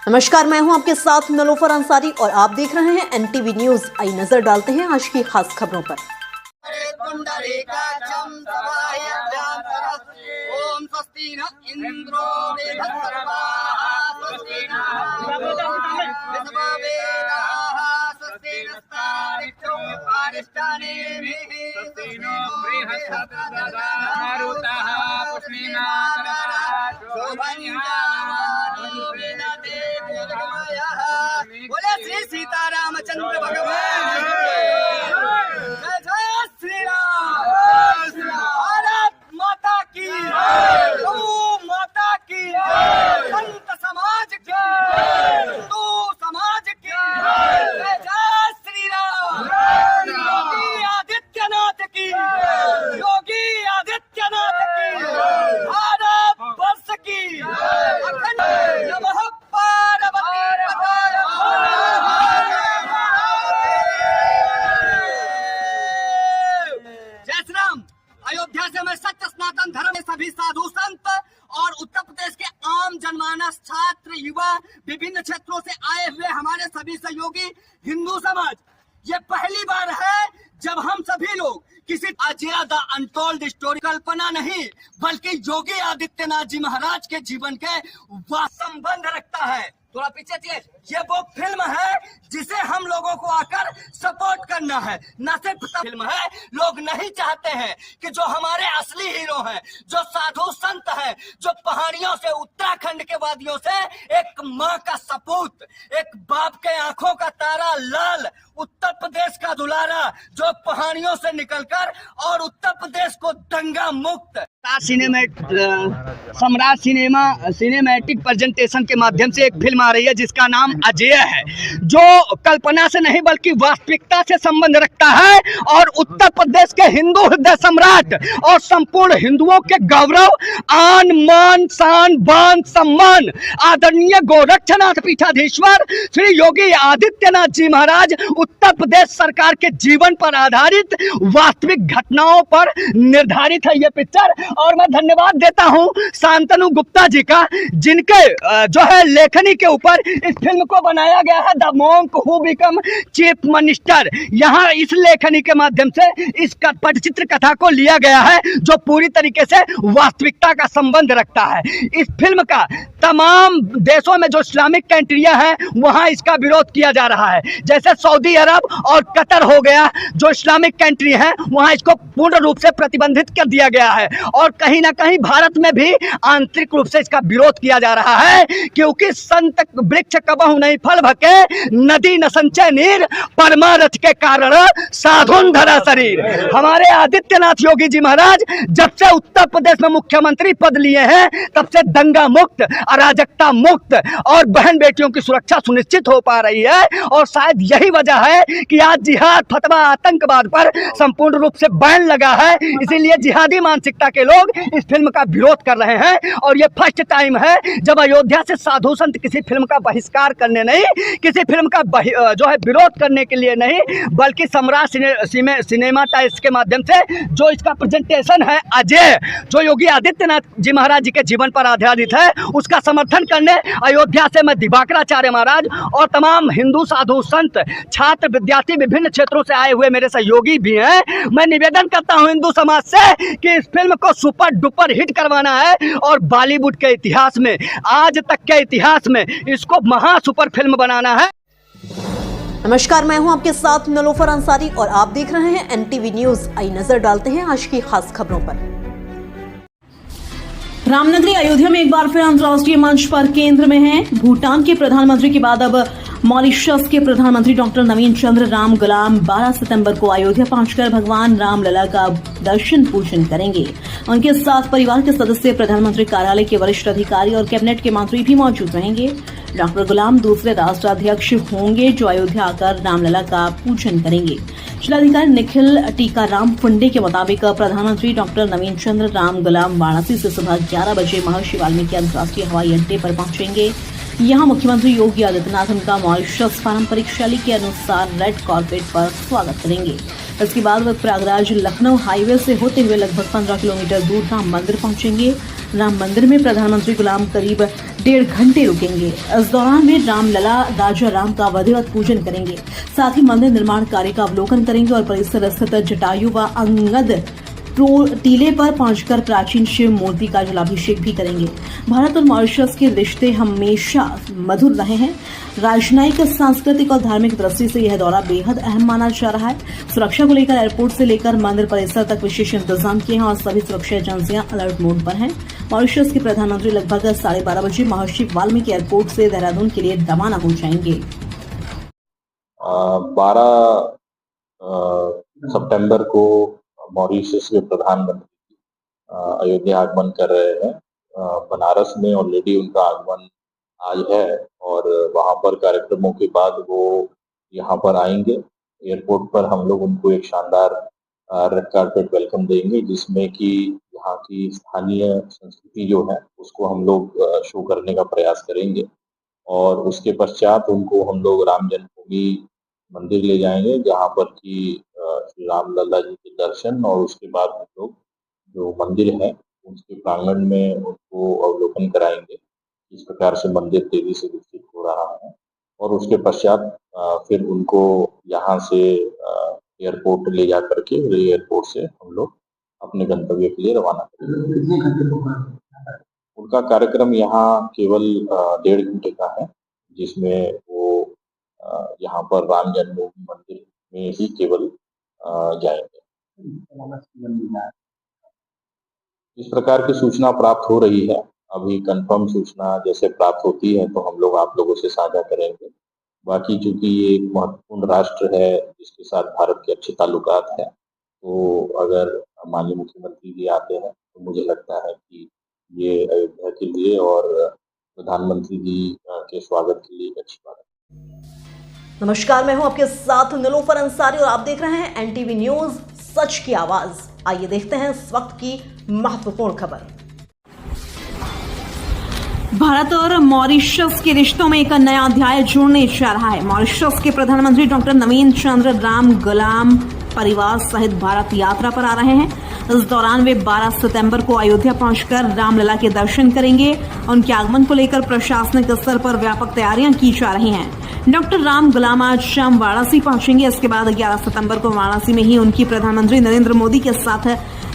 नमस्कार, मैं हूं आपके साथ नलोफर अंसारी और आप देख रहे हैं एनटीवी न्यूज। आई नजर डालते हैं आज की खास खबरों पर। ओम स्वस्ति न इंद्रो बोले श्री सीतारामचंद्र भगवान जय जय श्री राम। भारत माता की, गौ माता की, संत समाज की, हिंदू समाज की जय जय श्री राम। योगी आदित्यनाथ की, योगी आदित्यनाथ की, भारत वर्ष की अखंड नमः पार्वती पताय जय श्री राम। अयोध्या से मैं सत्य सनातन धर्म में सभी साधु संत और उत्तर प्रदेश के आम जनमानस, छात्र, युवा, विभिन्न क्षेत्रों से आए हुए हमारे सभी सहयोगी हिंदू समाज, ये पहली बार है जब हम सभी लोग किसी अजय द अनटोल्ड स्टोरी कल्पना नहीं बल्कि योगी आदित्यनाथ जी महाराज के जीवन के संबंध रखता है। थोड़ा पीछे चलिए। ये वो फिल्म है जिसे हम लोगों को आकर सपोर्ट करना है। न सिर्फ फिल्म है, लोग नहीं चाहते हैं कि जो हमारे असली हीरो हैं, जो साधु संत हैं, जो पहाड़ियों से, उत्तराखंड के वादियों से एक माँ का सपूत, एक बाप के आंखों का तारा लाल, उत्तर प्रदेश का दुलारा, जो पहाड़ियों से निकलकर और उत्तर प्रदेश को दंगा मुक्त सम्राट सिनेमैटिक प्रेजेंटेशन के माध्यम से एक फिल्म आ रही है जिसका नाम अजय है, जो कल्पना से नहीं बल्कि वास्तविकता से संबंध रखता है और उत्तर प्रदेश के हिंदू हृदय सम्राट और संपूर्ण हिंदुओं के गौरव, आन, मान, शान, बान, सम्मान आदरणीय गोरक्षनाथ पीठाधीश्वर श्री योगी आदित्यनाथ जी महाराज उत्तर प्रदेश सरकार के जीवन पर आधारित वास्तविक घटनाओं पर निर्धारित है ये पिक्चर। और मैं धन्यवाद देता हूं शांतनु गुप्ता जी का, जिनके जो है लेखनी के ऊपर इस फिल्म को बनाया गया है, the monk who become chief minister. यहाँ इस लेखनी के माध्यम से इस पटचित्र कथा को लिया गया है जो पूरी तरीके से वास्तविकता का संबंध रखता है। इस फिल्म का तमाम देशों में जो इस्लामिक कंट्रियां हैं वहां इसका विरोध किया जा रहा है, जैसे सऊदी अरब और कतर हो गया, जो इस्लामिक कंट्री हैं वहां इसको पूर्ण रूप से प्रतिबंधित कर दिया गया है। और कहीं ना कहीं भारत में भी आंतरिक रूप से इसका विरोध किया जा रहा है, क्योंकि संत वृक्ष कबहु नहीं फल भके, नदी न संचय नीर, परमारथ के कारण साधुन धरा शरीर। हमारे आदित्यनाथ योगी जी महाराज जब से उत्तर प्रदेश में मुख्यमंत्री पद लिए हैं तब से दंगा मुक्त, अराजकता मुक्त और बहन बेटियों की सुरक्षा सुनिश्चित हो पा रही है। और शायद यही वजह है कि आज जिहाद, फतवा, आतंकवाद पर संपूर्ण रूप से बैन लगा है। इसीलिए जिहादी मानसिकता के लोग इस फिल्म का विरोध कर रहे हैं। और ये फर्स्ट टाइम है जब अयोध्या से साधु संत किसी फिल्म का बहिष्कार करने नहीं, किसी फिल्म का जो है विरोध करने के लिए नहीं, बल्कि सम्राट सिनेमा टाइम्स के माध्यम से जो इसका प्रेजेंटेशन है अजय, जो योगी आदित्यनाथ जी महाराज जी के जीवन पर आधारित है, उसका समर्थन करने अयोध्या से मैं दिवाकराचार्य महाराज और तमाम हिंदू साधु संत, छात्र, विद्यार्थी, विभिन्न क्षेत्रों से आए हुए मेरे सहयोगी भी हैं। मैं निवेदन करता हूं हिंदू समाज से कि इस फिल्म को सुपर डुपर हिट करवाना है और बॉलीवुड के इतिहास में, आज तक के इतिहास में इसको महा सुपर फिल्म बनाना है। नमस्कार, मैं हूं आपके साथ नलोफर अंसारी और आप देख रहे हैं एनटीवी न्यूज। आई नजर डालते हैं आज की खास खबरों पर। रामनगरी अयोध्या में एक बार फिर अंतर्राष्ट्रीय मंच पर केंद्र में है। भूटान के प्रधानमंत्री के बाद अब मॉरिशस के प्रधानमंत्री डॉक्टर नवीन चंद्र राम गुलाम 12 सितंबर को अयोध्या पहुंचकर भगवान रामलला का दर्शन पूजन करेंगे। उनके साथ परिवार के सदस्य, प्रधानमंत्री कार्यालय के वरिष्ठ अधिकारी और कैबिनेट के मंत्री भी मौजूद रहेंगे। डॉक्टर गुलाम दूसरे राष्ट्राध्यक्ष होंगे जो अयोध्या आकर रामलला का पूजन करेंगे। जिलाधिकारी निखिल टीकाराम फुंडे के मुताबिक प्रधानमंत्री डॉक्टर नवीन चंद्र राम गुलाम वाराणसी से सुबह 11 बजे महर्षि वाल्मीकि अंतर्राष्ट्रीय हवाई अड्डे पर पहुंचेंगे। यहां मुख्यमंत्री योगी आदित्यनाथ उनका मॉरिशस पारंपरिक शैली के अनुसार रेड कार्पेट पर स्वागत करेंगे। इसके बाद वह प्रयागराज लखनऊ हाईवे से होते हुए लगभग 15 किलोमीटर दूर राम मंदिर पहुंचेंगे। राम मंदिर में प्रधानमंत्री गुलाम करीब 1.5 घंटे रुकेंगे। इस दौरान वे रामलला राजा राम का विधिवत पूजन करेंगे। साथ ही मंदिर निर्माण कार्य का अवलोकन करेंगे और परिसर स्थित जटायु व अंगद टीले पर पहुंचकर प्राचीन शिव मूर्ति का जलाभिषेक भी करेंगे। भारत और मॉरिशस के रिश्ते हमेशा मधुर रहे हैं। राजनयिक, सांस्कृतिक और धार्मिक दृष्टि से यह दौरा बेहद अहम माना जा रहा है। सुरक्षा को लेकर एयरपोर्ट से लेकर मंदिर परिसर तक विशेष इंतजाम किए हैं और सभी सुरक्षा एजेंसियां अलर्ट मोड पर हैं। मॉरिशस के प्रधानमंत्री लगभग 12:30 बजे महर्षि वाल्मीकि एयरपोर्ट से देहरादून के लिए रवाना हो जाएंगे। 12 सितंबर को मॉरिशस के प्रधानमंत्री अयोध्या आगमन कर रहे हैं। बनारस में ऑलरेडी उनका आगमन आज है और वहां पर कार्यक्रमों के बाद वो यहाँ पर आएंगे। एयरपोर्ट पर हम लोग उनको एक शानदार रेड कार्पेट वेलकम देंगे, जिसमें कि यहाँ की स्थानीय संस्कृति जो है उसको हम लोग शो करने का प्रयास करेंगे। और उसके पश्चात उनको हम लोग राम जन्मभूमि मंदिर ले जाएंगे, जहाँ पर कि श्री रामलला जी के दर्शन और उसके बाद हम लोग जो मंदिर है उसके प्रांगण में उनको अवलोकन कराएंगे, इस प्रकार से मंदिर तेजी से विकसित हो रहा है। और उसके पश्चात फिर उनको यहाँ से एयरपोर्ट ले जा करके एयरपोर्ट से हम लोग अपने गंतव्य के लिए रवाना करेंगे। कितने घंटे को उनका कार्यक्रम यहाँ केवल 1.5 घंटे का है, जिसमें वो यहाँ पर राम जन्मभूमि मंदिर में ही केवल जाएंगे। इस प्रकार की सूचना प्राप्त हो रही है। अभी कंफर्म सूचना जैसे प्राप्त होती है तो हम लोग आप लोगों से साझा करेंगे। बाकी चूंकि ये एक महत्वपूर्ण राष्ट्र है जिसके साथ भारत के अच्छे ताल्लुकात हैं, तो अगर माननीय मुख्यमंत्री जी आते हैं तो मुझे लगता है कि ये अयोध्या के लिए और प्रधानमंत्री जी के स्वागत के लिए एक अच्छी बात है। नमस्कार, मैं हूं आपके साथ नीलोफर अंसारी और आप देख रहे हैं एनटीवी न्यूज, सच की आवाज। आइए देखते हैं इस वक्त की महत्वपूर्ण खबर। भारत और मॉरिशस के रिश्तों में एक नया अध्याय जुड़ने जा रहा है। मॉरिशस के प्रधानमंत्री डॉक्टर नवीन चंद्र राम गुलाम परिवार सहित भारत यात्रा पर आ रहे हैं। इस दौरान वे 12 सितंबर को अयोध्या पहुंचकर रामलला के दर्शन करेंगे। उनके आगमन को लेकर प्रशासनिक स्तर पर व्यापक तैयारियां की जा रही हैं। डॉक्टर राम गुलाम आज शाम वाराणसी पहुंचेंगे। इसके बाद 11 सितंबर को वाराणसी में ही उनकी प्रधानमंत्री नरेंद्र मोदी के साथ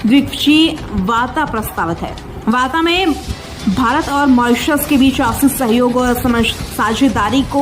द्विपक्षीय वार्ता प्रस्तावित है। वार्ता में भारत और मॉरिशस के बीच आपसी सहयोग और साझेदारी को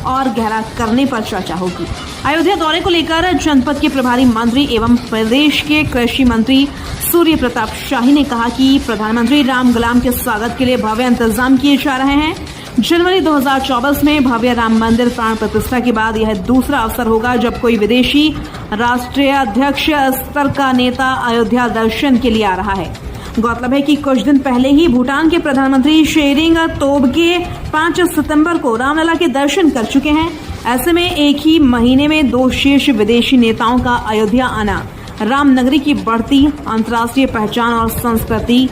और गहरा करने पर चर्चा होगी। अयोध्या दौरे को लेकर जनपद के प्रभारी मंत्री एवं प्रदेश के कृषि मंत्री सूर्य प्रताप शाही ने कहा कि प्रधानमंत्री राम गुलाम के स्वागत के लिए भव्य इंतजाम किए जा रहे हैं। जनवरी 2024 में भव्य राम मंदिर प्राण प्रतिष्ठा के बाद यह दूसरा अवसर होगा जब कोई विदेशी राष्ट्रीय अध्यक्ष स्तर का नेता अयोध्या दर्शन के लिए आ रहा है। गौरतलब है कि कुछ दिन पहले ही भूटान के प्रधानमंत्री शेरिंग तोब्गे 5 सितंबर को रामलला के दर्शन कर चुके हैं। ऐसे में एक ही महीने में 2 शीर्ष विदेशी नेताओं का अयोध्या आना रामनगरी की बढ़ती अंतर्राष्ट्रीय पहचान और संस्कृति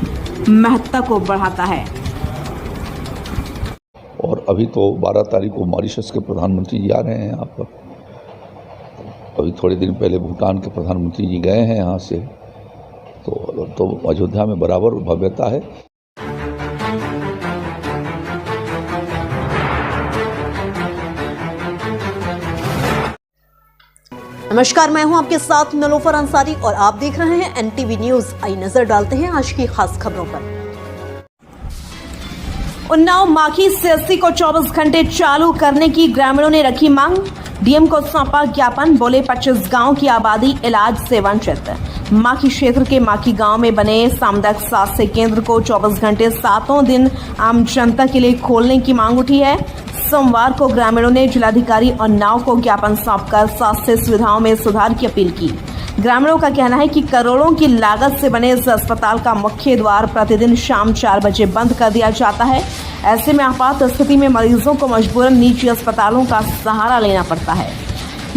महत्ता को बढ़ाता है। और अभी तो 12 तारीख को मॉरिशस के प्रधानमंत्री जी आ रहे हैं यहाँ पर। अभी थोड़े दिन पहले भूटान के प्रधानमंत्री जी गए हैं यहाँ से, तो अयोध्या में बराबर भव्यता है। नमस्कार, मैं हूं आपके साथ नीलोफर अंसारी और आप देख रहे हैं एनटीवी न्यूज। आइए नजर डालते हैं आज की खास खबरों पर। उन्नाव माखी सीएससी को 24 घंटे चालू करने की ग्रामीणों ने रखी मांग। डीएम को सौंपा ज्ञापन, बोले 25 गांव की आबादी इलाज से वंचित। माखी क्षेत्र के माखी गांव में बने सामुदायिक स्वास्थ्य केंद्र को 24 घंटे 7 दिन आम जनता के लिए खोलने की मांग उठी है। सोमवार को ग्रामीणों ने जिलाधिकारी और नाव को ज्ञापन सौंपकर स्वास्थ्य सुविधाओं में सुधार की अपील की। ग्रामीणों का कहना है कि करोड़ों की लागत से बने इस अस्पताल का मुख्य द्वार प्रतिदिन शाम 4 बजे बंद कर दिया जाता है। ऐसे में आपात स्थिति में मरीजों को मजबूरन निजी अस्पतालों का सहारा लेना पड़ता है।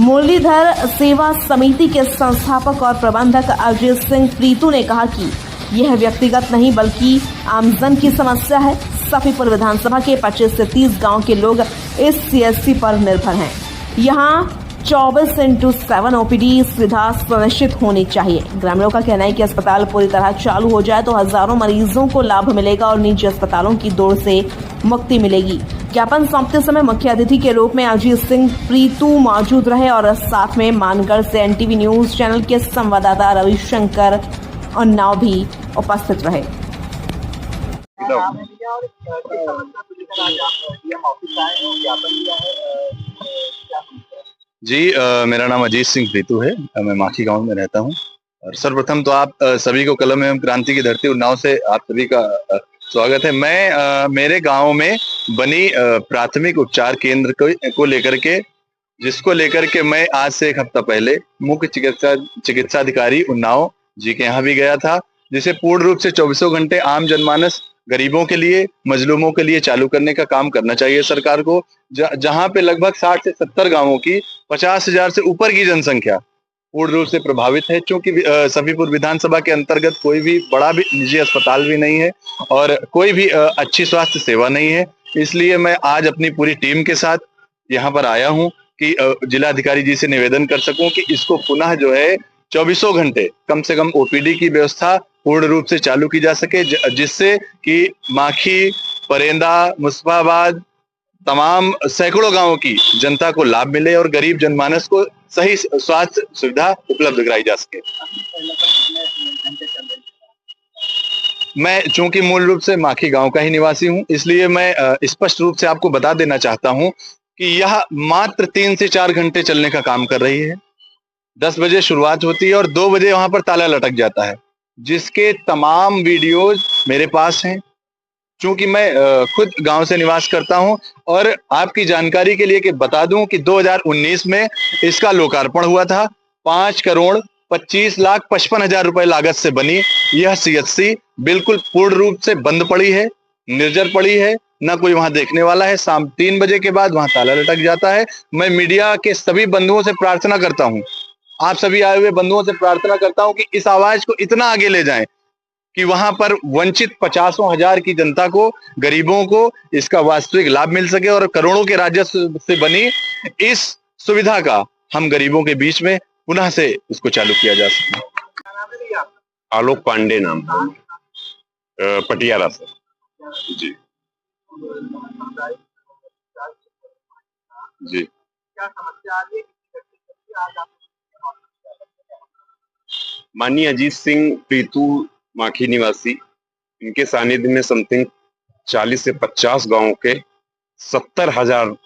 मुरलीधर सेवा समिति के संस्थापक और प्रबंधक अजय सिंह प्रीतू ने कहा कि यह व्यक्तिगत नहीं बल्कि आमजन की समस्या है। सफीपुर विधानसभा के 25 से 30 गांव के लोग इस सीएससी पर निर्भर हैं। यहाँ 24/7 ओपीडी सुविधा सुनिश्चित होनी चाहिए। ग्रामीणों का कहना है कि अस्पताल पूरी तरह चालू हो जाए तो हजारों मरीजों को लाभ मिलेगा और निजी अस्पतालों की दौड़ से मुक्ति मिलेगी। ज्ञापन सौंपते समय मुख्य अतिथि के रूप में अजीत सिंह प्रीतू मौजूद रहे और साथ में मानगढ़ से एनटीवी न्यूज चैनल के संवाददाता रविशंकर उन्नाव भी उपस्थित रहे। जी मेरा नाम अजीत सिंह प्रीतू है। मैं माखी गांव में रहता हूं। और सर्वप्रथम तो आप सभी को कलम एवं क्रांति की धरती उन्नाव से आप सभी का स्वागत है। मैं मेरे गांव में बनी प्राथमिक उपचार केंद्र को लेकर के जिसको लेकर के मैं आज से एक हफ्ता पहले मुख्य चिकित्साधिकारी उन्नाव जी के यहाँ भी गया था, जिसे पूर्ण रूप से 24 घंटे आम जनमानस गरीबों के लिए, मजलूमों के लिए चालू करने का काम करना चाहिए सरकार को। जहां पे लगभग 60 से 70 गांवों की 50,000 से ऊपर की जनसंख्या पूर्ण रूप से प्रभावित है। क्योंकि सफीपुर विधानसभा के अंतर्गत कोई भी बड़ा भी निजी अस्पताल भी नहीं है और कोई भी अच्छी स्वास्थ्य सेवा नहीं है। इसलिए मैं आज अपनी पूरी टीम के साथ यहाँ पर आया हूँ कि जिलाधिकारी जी से निवेदन कर सकूं कि इसको पुनः जो है 24 घंटे कम से कम ओपीडी की व्यवस्था पूर्ण रूप से चालू की जा सके, जिससे कि माखी, परेंदा, मुस्तफाबाद तमाम सैकड़ों गांवों की जनता को लाभ मिले और गरीब जनमानस को सही स्वास्थ्य सुविधा उपलब्ध कराई जा सके। मैं चूंकि मूल रूप से माखी गांव का ही निवासी हूं, इसलिए मैं स्पष्ट रूप से आपको बता देना चाहता हूं कि यह मात्र 3 से 4 घंटे चलने का काम कर रही है। 10 बजे शुरुआत होती है और 2 बजे वहां पर ताला लटक जाता है, जिसके तमाम वीडियोज मेरे पास हैं। चूंकि मैं खुद गांव से निवास करता हूं और आपकी जानकारी के लिए कि बता दूं कि 2019 में इसका लोकार्पण हुआ था। 5,25,55,000 रुपए लागत से बनी यह सीएचसी बिल्कुल पूर्ण रूप से बंद पड़ी है, निर्जर पड़ी है, ना कोई वहां देखने वाला है। शाम 3 बजे के बाद वहां ताला लटक जाता है। मैं मीडिया के सभी बंधुओं से प्रार्थना करता हूं, आप सभी आए हुए बंधुओं से प्रार्थना करता हूं कि इस आवाज को इतना आगे ले जाएं कि वहां पर वंचित 50,000 की जनता को, गरीबों को इसका वास्तविक लाभ मिल सके और करोड़ों के राजस्व से बनी इस सुविधा का हम गरीबों के बीच में पुनः से इसको चालू किया जा सके। आलोक पांडे नाम है, पटियाला से। जी जी माननीय अजीत सिंह प्रीतू माखी निवासी, इनके सानिध्य में समथिंग 40 से 50 गांवों के 70,000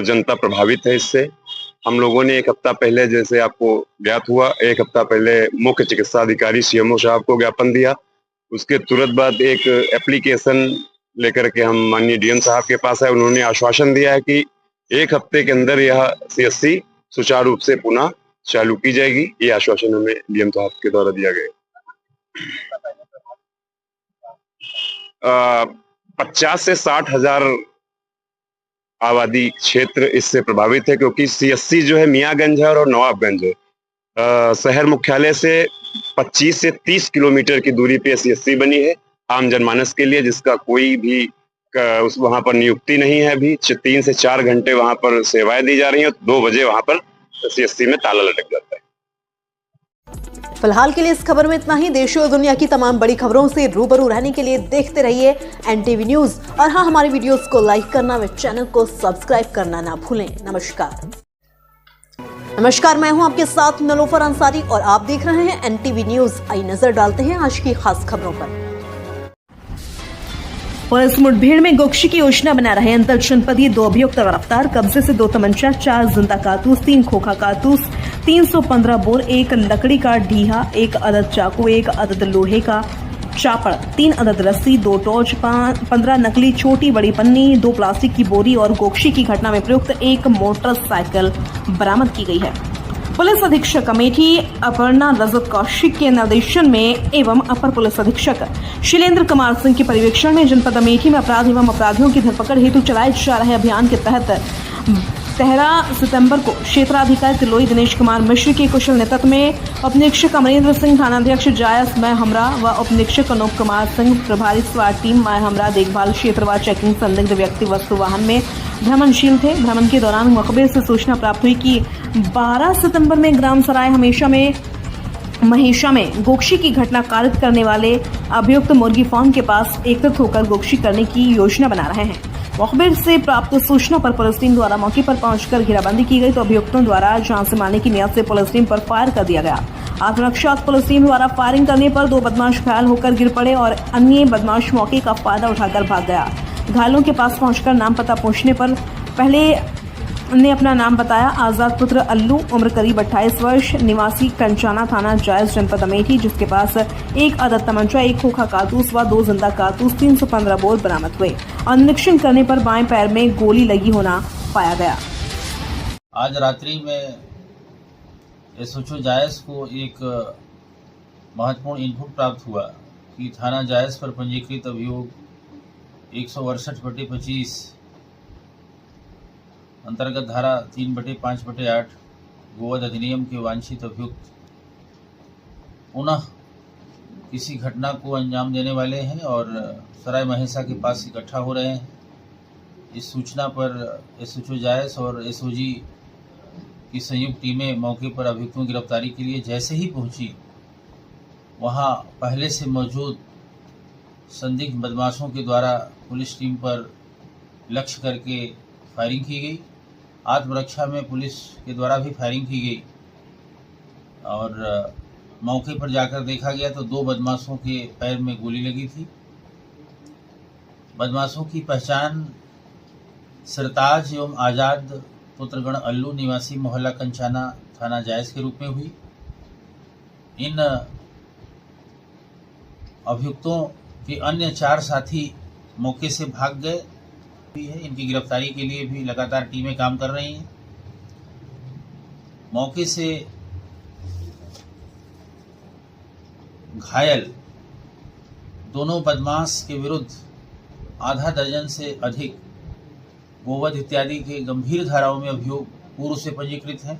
जनता प्रभावित है इससे। हम लोगों ने एक हफ्ता पहले, जैसे आपको ज्ञात हुआ, एक हफ्ता पहले मुख्य चिकित्सा अधिकारी सीएमओ साहब को ज्ञापन दिया। उसके तुरंत बाद एक एप्लीकेशन लेकर के हम माननीय डीएम साहब के पास है। उन्होंने आश्वासन दिया है कि 1 हफ्ते के अंदर यह सीएचसी सुचारू रूप से पुनः चालू की जाएगी। ये आश्वासन हमें डीएम साहब के द्वारा दिया गया। 50 से 60,000 आबादी क्षेत्र इससे प्रभावित है, क्योंकि सीएचसी जो है मियाँगंज है और नवाबगंज है। शहर मुख्यालय से 25 से 30 किलोमीटर की दूरी पे सीएचसी बनी है आम जनमानस के लिए, जिसका कोई भी वहां पर नियुक्ति नहीं है। अभी 3 से 4 घंटे वहां पर सेवाएं दी जा रही हैं। 2 बजे वहां पर सीएचसी में ताला लटक जाता है। फिलहाल के लिए इस खबर में इतना ही। देश और दुनिया की तमाम बड़ी खबरों से रूबरू रहने के लिए देखते रहिए एनटीवी न्यूज। और हाँ, हमारी वीडियोस को लाइक करना व चैनल को सब्सक्राइब करना ना भूलें। नमस्कार, मैं हूं आपके साथ नलोफर अंसारी और आप देख रहे हैं एनटीवी न्यूज। आई नजर डालते हैं आज की खास खबरों पर। पुलिस मुठभेड़ में गोक्षी की योजना बना रहे अंतर जनपदीय 2 अभियुक्त गिरफ्तार। कब्जे से 2 तमंचा, 4 जिंदा कारतूस, 3 खोखा कारतूस, 315 बोर, 1 लकड़ी का ढीहा, 1 अदद चाकू, 1 अदद लोहे का चापड़, 3 अदद रस्सी, 2 टॉर्च, 15 नकली छोटी बड़ी पन्नी, 2 प्लास्टिक की बोरी और गोक्षी की घटना में प्रयुक्त 1 मोटरसाइकिल बरामद की गई है। पुलिस अधीक्षक अमेठी अपर्णा रजत कौशिक के निर्देशन में एवं अपर पुलिस अधीक्षक शैलेंद्र कुमार सिंह के पर्यवेक्षण में जनपद अमेठी में अपराध एवं अपराधियों की धरपकड़ हेतु चलाए जा रहे अभियान के तहत 13 सितंबर को क्षेत्राधिकारी तिलोई दिनेश कुमार मिश्र के कुशल नेतृत्व में उपनिरीक्षक अमरेंद्र सिंह, थानाध्यक्ष जायस मैं हमरा व उपनिरीक्षक अनूप कुमार सिंह, प्रभारी स्वाट टीम मैं हमरा देखभाल क्षेत्र व चेकिंग संदिग्ध व्यक्ति वस्तु वाहन में भ्रमणशील थे। भ्रमण के दौरान मुखबिर से सूचना प्राप्त हुई कि 12 सितंबर में ग्राम सराय महेशा में गोकशी की घटना कारित करने वाले अभियुक्त मुर्गी फार्म के पास एकत्रित होकर गोकशी करने की योजना बना रहे हैं। मुखबिर से प्राप्त सूचना पर पुलिस टीम द्वारा मौके पर पहुंचकर घेराबंदी की गई तो अभियुक्तों द्वारा जान से मारने की नियत से पुलिस टीम पर फायर कर दिया गया। आत्मरक्षात्मक पुलिस टीम द्वारा फायरिंग करने पर 2 बदमाश घायल होकर गिर पड़े और अन्य बदमाश मौके का फायदा उठाकर भाग गया। घायलों के पास पहुंचकर नाम पता पूछने पर पहले ने अपना नाम बताया। आजाद पुत्र अल्लू, उम्र करीब 28 वर्ष, निवासी कंचाना थाना जायज जनपद अमेठी, जिसके पास एक आदत तमंचा, एक खोखा कारतूस व 2 जिंदा कारतूस 315 बोर बरामद हुए और निरीक्षण करने पर बाएं पैर में गोली लगी होना पाया गया। आज रात्रि में एसओ जायज को एक महत्वपूर्ण इनपुट प्राप्त हुआ कि थाना जायज पर पंजीकृत अभियोग 168/25 अंतर्गत धारा 3/5/8 गोवध अधिनियम के वांछित अभियुक्त पुनः किसी घटना को अंजाम देने वाले हैं और सराय महेशा के पास इकट्ठा हो रहे हैं। इस सूचना पर एसओ जायस और एसओजी की संयुक्त टीमें मौके पर अभियुक्तों की गिरफ्तारी के लिए जैसे ही पहुंची, वहां पहले से मौजूद संदिग्ध बदमाशों के द्वारा पुलिस टीम पर लक्ष्य करके फायरिंग की गई। आत्मरक्षा में पुलिस के द्वारा भी फायरिंग की गई और मौके पर जाकर देखा गया तो 2 बदमाशों के पैर में गोली लगी थी। बदमाशों की पहचान सरताज एवं आजाद पुत्रगण अल्लू, निवासी मोहल्ला कंचाना, थाना जायज के रूप में हुई। इन अभियुक्तों के अन्य 4 साथी मौके से भाग गए है। इनकी गिरफ्तारी के लिए भी लगातार टीमें काम कर रही हैं। मौके से घायल दोनों बदमाश के विरुद्ध आधा दर्जन से अधिक गोवध इत्यादि के गंभीर धाराओं में अभियोग पूर्व से पंजीकृत हैं।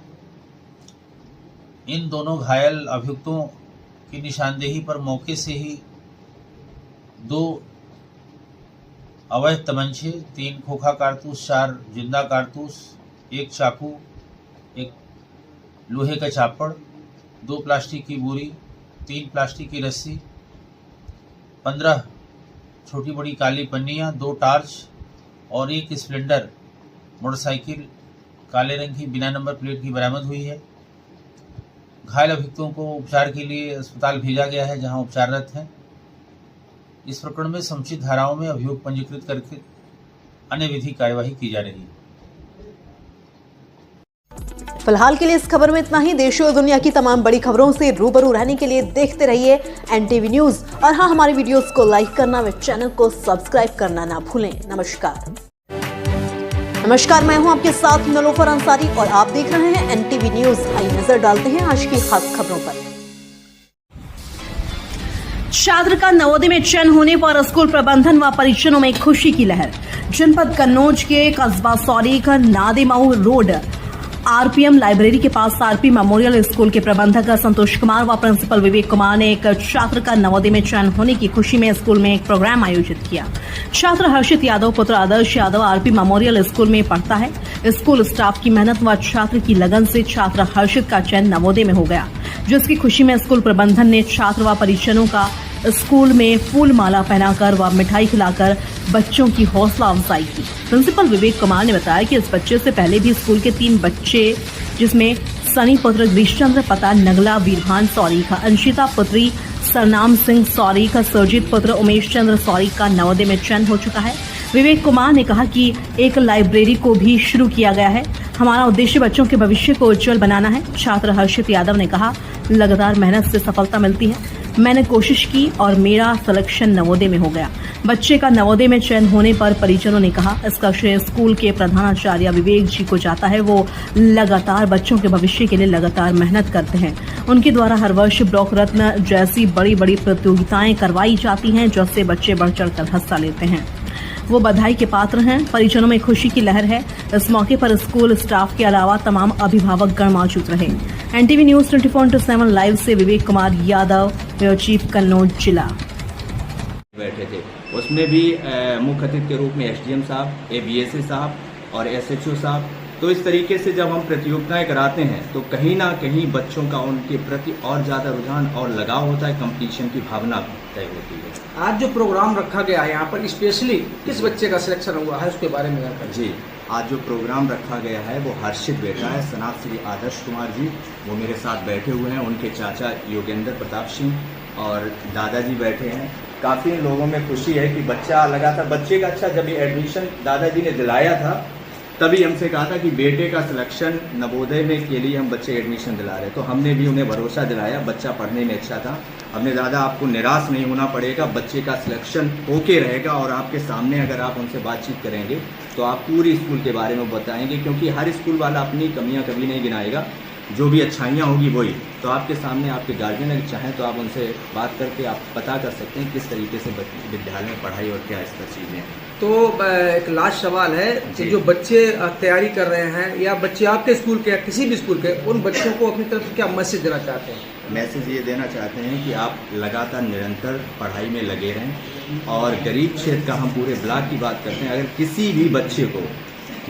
इन दोनों घायल अभियुक्तों की निशानदेही पर मौके से ही 2 अवैध तमंचे, 3 खोखा कारतूस, 4 जिंदा कारतूस, 1 चाकू, 1 लोहे का चापड़, 2 प्लास्टिक की बोरी, 3 प्लास्टिक की रस्सी, 15 छोटी बड़ी काली पन्नियां, 2 टार्च और 1 स्प्लेंडर मोटरसाइकिल काले रंग की बिना नंबर प्लेट की बरामद हुई है। घायल अभियुक्तों को उपचार के लिए अस्पताल भेजा गया है, जहां उपचाररत हैं। इस प्रकरण में समुचित धाराओं में अभियोग पंजीकृत करके अन्य विधिक कार्यवाही की जा रही है। फिलहाल के लिए इस खबर में इतना ही। देश और दुनिया की तमाम बड़ी खबरों से रूबरू रहने के लिए देखते रहिए एनटीवी न्यूज और हाँ, हमारी वीडियोस को लाइक करना व चैनल को सब्सक्राइब करना ना भूलें। नमस्कार, मैं हूं आपके साथ नलोफर अंसारी और आप देख रहे हैं एनटीवी न्यूज। आइए नजर डालते हैं आज की खास खबरों पर। छात्र का नवोदय में चयन होने पर स्कूल प्रबंधन व परिजनों में खुशी की लहर। जनपद कन्नौज के कस्बा सौरी का नादेमाऊ रोड आरपीएम लाइब्रेरी के पास आरपी मेमोरियल स्कूल के प्रबंधक संतोष कुमार व प्रिंसिपल विवेक कुमार ने एक छात्र का नवोदय में चयन होने की खुशी में स्कूल में एक प्रोग्राम आयोजित किया। छात्र हर्षित यादव पुत्र आदर्श यादव आरपी मेमोरियल स्कूल में पढ़ता है। स्कूल स्टाफ की मेहनत व छात्र की लगन से छात्र हर्षित का चयन नवोदय में हो गया, जिसकी खुशी में स्कूल प्रबंधन ने छात्र व परिजनों का स्कूल में फूल माला पहनाकर व मिठाई खिलाकर बच्चों की हौसला अफजाई की। प्रिंसिपल विवेक कुमार ने बताया कि इस बच्चे से पहले भी स्कूल के 3 बच्चे, जिसमें सनी पुत्र ग्रीशचंद्र पता नगला वीरभान सौरी का, अंशिता पुत्री सरनाम सिंह सौरी का, सुरजीत पुत्र उमेश चंद्र सौरी का नवोदय में चयन हो चुका है। विवेक कुमार ने कहा कि एक लाइब्रेरी को भी शुरू किया गया है। हमारा उद्देश्य बच्चों के भविष्य को उज्जवल बनाना है। छात्र हर्षित यादव ने कहा, लगातार मेहनत से सफलता मिलती है। मैंने कोशिश की और मेरा सिलेक्शन नवोदय में हो गया। बच्चे का नवोदय में चयन होने पर परिजनों ने कहा, इसका श्रेय स्कूल के प्रधानाचार्य विवेक जी को जाता है। वो लगातार बच्चों के भविष्य के लिए लगातार मेहनत करते हैं। उनके द्वारा हर वर्ष ब्लॉक रत्न जैसी बड़ी बड़ी प्रतियोगिताएं करवाई जाती हैं, जिससे बच्चे बढ़ चढ़कर हिस्सा लेते हैं। वो बधाई के पात्र हैं। परिजनों में खुशी की लहर है। इस मौके पर स्कूल स्टाफ के अलावा तमाम अभिभावकगण मौजूद रहे। एनटीवी न्यूज 24/7 लाइव से विवेक कुमार यादव, ब्यूरो चीफ, कन्नौज जिला। बैठे थे, उसमें भी मुख्य अतिथि के रूप में एसडीएम साहब, एबीएसए साहब और SHO साहब। तो इस तरीके से जब हम प्रतियोगिताएं कराते हैं तो कहीं ना कहीं बच्चों का उनके प्रति और ज़्यादा रुझान और लगाव होता है, कंपटीशन की भावना तय होती है। आज जो प्रोग्राम रखा गया है यहाँ पर स्पेशली किस बच्चे का सिलेक्शन हुआ है उसके बारे में जानकारी? जी, आज जो प्रोग्राम रखा गया है वो हर्षित बेटा है, सनात श्री आदर्श कुमार जी, वो मेरे साथ बैठे हुए हैं। उनके चाचा योगेंद्र प्रताप सिंह और दादाजी बैठे हैं। काफ़ी लोगों में खुशी है कि बच्चा लगा था, बच्चे का अच्छा जब ये एडमिशन दादाजी ने दिलाया था तभी हमसे कहा था कि बेटे का सिलेक्शन नवोदय में के लिए हम बच्चे एडमिशन दिला रहे, तो हमने भी उन्हें भरोसा दिलाया। बच्चा पढ़ने में अच्छा था। हमने दादा आपको निराश नहीं होना पड़ेगा, बच्चे का सिलेक्शन ओके रहेगा और आपके सामने अगर आप उनसे बातचीत करेंगे तो आप पूरी स्कूल के बारे में बताएंगे, क्योंकि हर स्कूल वाला अपनी कमियां कभी नहीं गिनाएगा, जो भी अच्छाइयाँ होगी वही। तो आपके सामने आपके गार्जियन अगर चाहें तो आप उनसे बात करके आप पता कर सकते हैं किस तरीके से विद्यालय में पढ़ाई और क्या स्तर चीज़ें हैं। तो एक लास्ट सवाल है कि जो बच्चे तैयारी कर रहे हैं या बच्चे आपके स्कूल के या किसी भी स्कूल के, उन बच्चों को अपनी तरफ से क्या मैसेज देना चाहते हैं? मैसेज ये देना चाहते हैं कि आप लगातार निरंतर पढ़ाई में लगे रहें। और गरीब क्षेत्र का हम पूरे ब्लॉक की बात करते हैं, अगर किसी भी बच्चे को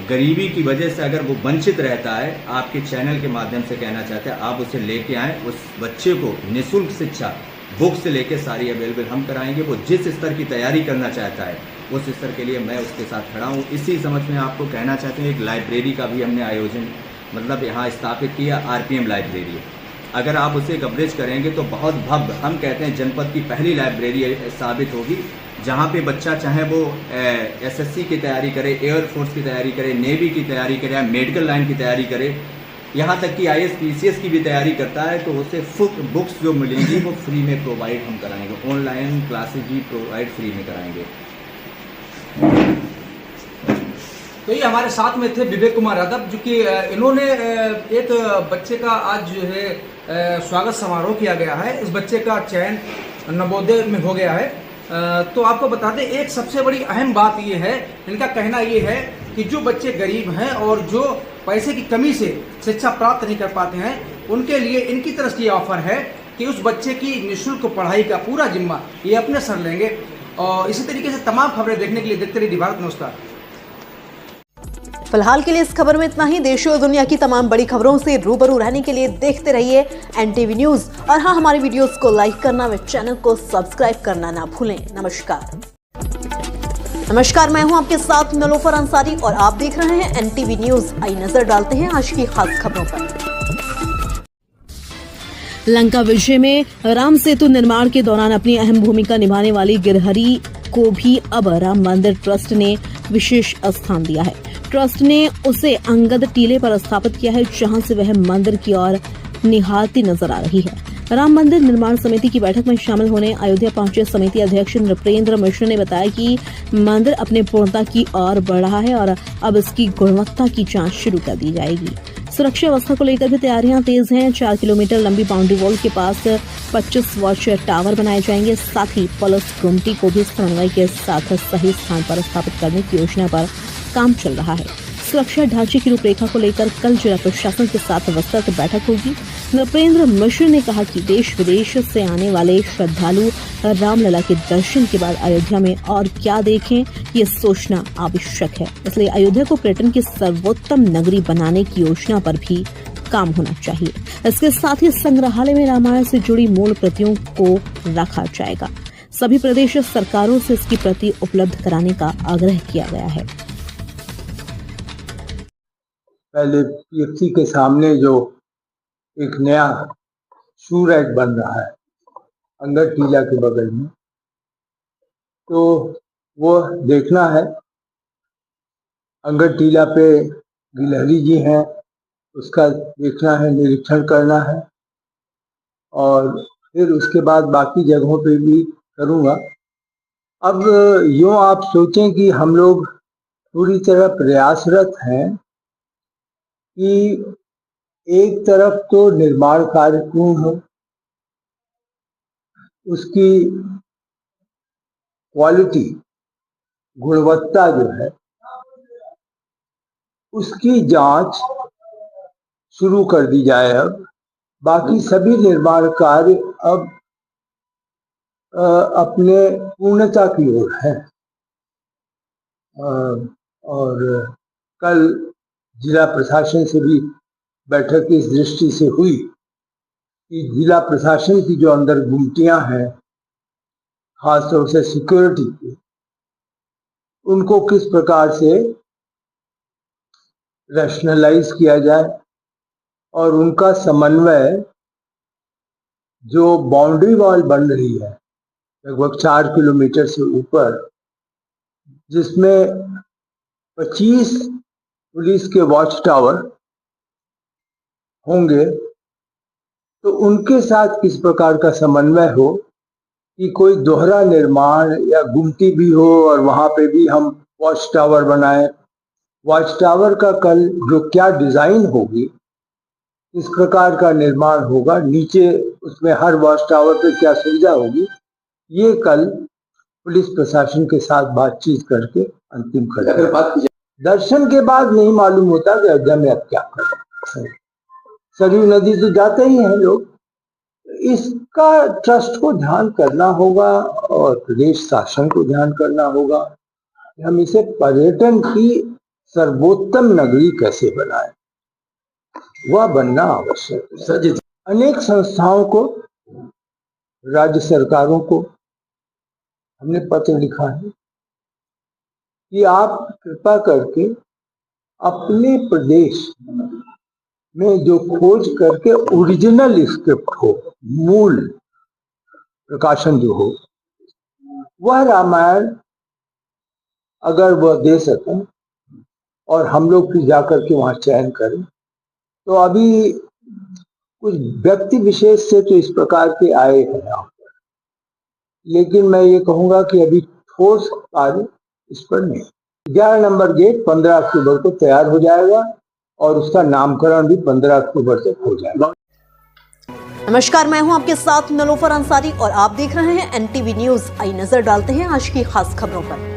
गरीबी की वजह से अगर वो वंचित रहता है, आपके चैनल के माध्यम से कहना चाहते हैं आप उसे लेके आएँ। उस बच्चे को निःशुल्क शिक्षा बुक से लेके सारी अवेलेबल हम कराएंगे। वो जिस स्तर की तैयारी करना चाहता है उस स्तर के लिए मैं उसके साथ खड़ा हूँ। इसी समझ में आपको कहना चाहते हैं, एक लाइब्रेरी का भी हमने आयोजन मतलब यहाँ स्थापित किया, RPM लाइब्रेरी। अगर आप उसे कवरेज करेंगे तो बहुत भव्य, हम कहते हैं जनपद की पहली लाइब्रेरी साबित होगी, जहाँ पे बच्चा चाहे वो SSC की तैयारी करे, एयरफोर्स की तैयारी करे, नेवी की तैयारी करे, मेडिकल लाइन की तैयारी करे, यहाँ तक कि IAS PCS की भी तैयारी करता है, तो उसे बुक्स जो मिलेंगी वो फ्री में प्रोवाइड हम कराएंगे। ऑनलाइन क्लासेज भी प्रोवाइड फ्री में कराएंगे। तो ये हमारे साथ में थे विवेक कुमार यादव, जो कि इन्होंने एक बच्चे का आज जो है स्वागत समारोह किया गया है। इस बच्चे का चयन नवोदय में हो गया है। तो आपको बता दें, एक सबसे बड़ी अहम बात ये है, इनका कहना ये है कि जो बच्चे गरीब हैं और जो पैसे की कमी से शिक्षा प्राप्त नहीं कर पाते हैं, उनके लिए इनकी तरफ से ये ऑफर है कि उस बच्चे की निःशुल्क पढ़ाई का पूरा जिम्मा ये अपने सर लेंगे। और इसी तरीके से तमाम खबरें देखने के लिए देखते रहिए भारत नमस्कार। फिलहाल के लिए इस खबर में इतना ही। देश और दुनिया की तमाम बड़ी खबरों से रूबरू रहने के लिए देखते रहिए NTV न्यूज। और हाँ, हमारी वीडियोस को लाइक करना व चैनल को सब्सक्राइब करना ना भूलें। नमस्कार, मैं हूं आपके साथ नलोफर अंसारी और आप देख रहे हैं NTV न्यूज। आई नजर डालते हैं आज की खास खबरों पर। लंका विजय में राम सेतु निर्माण के दौरान अपनी अहम भूमिका निभाने वाली गिरहरी को भी अब राम मंदिर ट्रस्ट ने विशेष स्थान दिया है। ट्रस्ट ने उसे अंगद टीले पर स्थापित किया है, जहां से वह मंदिर की ओर निहारती नजर आ रही है। राम मंदिर निर्माण समिति की बैठक में शामिल होने अयोध्या पहुंचे समिति अध्यक्ष नृपेंद्र मिश्र ने बताया कि मंदिर अपने पूर्णता की ओर बढ़ रहा है और अब इसकी गुणवत्ता की जांच शुरू कर दी जाएगी। सुरक्षा व्यवस्था को लेकर भी तैयारियां तेज हैं। 4 किलोमीटर लंबी बाउंड्री वॉल के पास 25 वॉच टावर बनाए जाएंगे। साथ ही पुलिस गुमटी को भी समन्वय के साथ सही स्थान पर स्थापित करने की योजना पर काम चल रहा है। सुरक्षा ढांचे की रूपरेखा को लेकर कल जिला प्रशासन के साथ विस्तृत बैठक होगी। नृपेंद्र मिश्र ने कहा कि देश विदेश से आने वाले श्रद्धालु रामलला के दर्शन के बाद अयोध्या में और क्या देखें, ये सोचना आवश्यक है। इसलिए अयोध्या को पर्यटन की सर्वोत्तम नगरी बनाने की योजना पर भी काम होना चाहिए। इसके साथ ही संग्रहालय में रामायण से जुड़ी मूल प्रतियों को रखा जाएगा। सभी प्रदेश सरकारों से इसकी प्रति उपलब्ध कराने का आग्रह किया गया है। पहले PFC के सामने जो एक नया शू रैक बन रहा है अंगद टीला के बगल में, तो वो देखना है। अंगद टीला पे गिलहरी जी हैं, उसका देखना है, निरीक्षण करना है और फिर उसके बाद बाकी जगहों पे भी करूँगा। अब यूँ आप सोचें कि हम लोग पूरी तरह प्रयासरत हैं कि एक तरफ तो निर्माण कार्य पूर्ण हो, उसकी क्वालिटी गुणवत्ता जो है उसकी जांच शुरू कर दी जाए। अब बाकी सभी निर्माण कार्य अब अपने पूर्णता की ओर है और कल जिला प्रशासन से भी बैठक इस दृष्टि से हुई कि जिला प्रशासन की जो अंदर गुमटियां हैं, खासतौर से सिक्योरिटी की, उनको किस प्रकार से रैशनलाइज किया जाए और उनका समन्वय, जो बाउंड्री वॉल बन रही है लगभग 4 किलोमीटर से ऊपर, जिसमें 25 पुलिस के वॉच टावर होंगे, तो उनके साथ किस प्रकार का समन्वय हो कि कोई दोहरा निर्माण या गुमटी भी हो और वहां पे भी हम वॉच टावर बनाएं। वॉच टावर का कल जो क्या डिजाइन होगी, इस प्रकार का निर्माण होगा, नीचे उसमें हर वॉच टावर पे क्या सुविधा होगी, ये कल पुलिस प्रशासन के साथ बातचीत करके अंतिम करेंगे। दर्शन के बाद नहीं मालूम होता कि अयोध्या में अब क्या करें। सरयू नदी तो जाते ही हैं लोग, इसका ट्रस्ट को ध्यान करना होगा और प्रदेश शासन को ध्यान करना होगा कि हम इसे पर्यटन की सर्वोत्तम नगरी कैसे बनाएं, वह बनना आवश्यक है। अनेक संस्थाओं को, राज्य सरकारों को हमने पत्र लिखा है कि आप कृपा करके अपने प्रदेश में जो खोज करके ओरिजिनल स्क्रिप्ट हो, मूल प्रकाशन जो हो, वह रामायण अगर वह दे सकें और हम लोग भी जाकर के वहां चयन करें। तो अभी कुछ व्यक्ति विशेष से तो इस प्रकार के आए हैं यहाँ पर, लेकिन मैं ये कहूँगा कि अभी ठोस कार्य इस पर नहीं। 11 नंबर गेट 15 अक्टूबर को तैयार हो जाएगा और उसका नामकरण भी 15 अक्टूबर तक हो जाएगा। नमस्कार, मैं हूं आपके साथ नलोफर अंसारी और आप देख रहे हैं एनटीवी न्यूज। आई नजर डालते हैं आज की खास खबरों पर।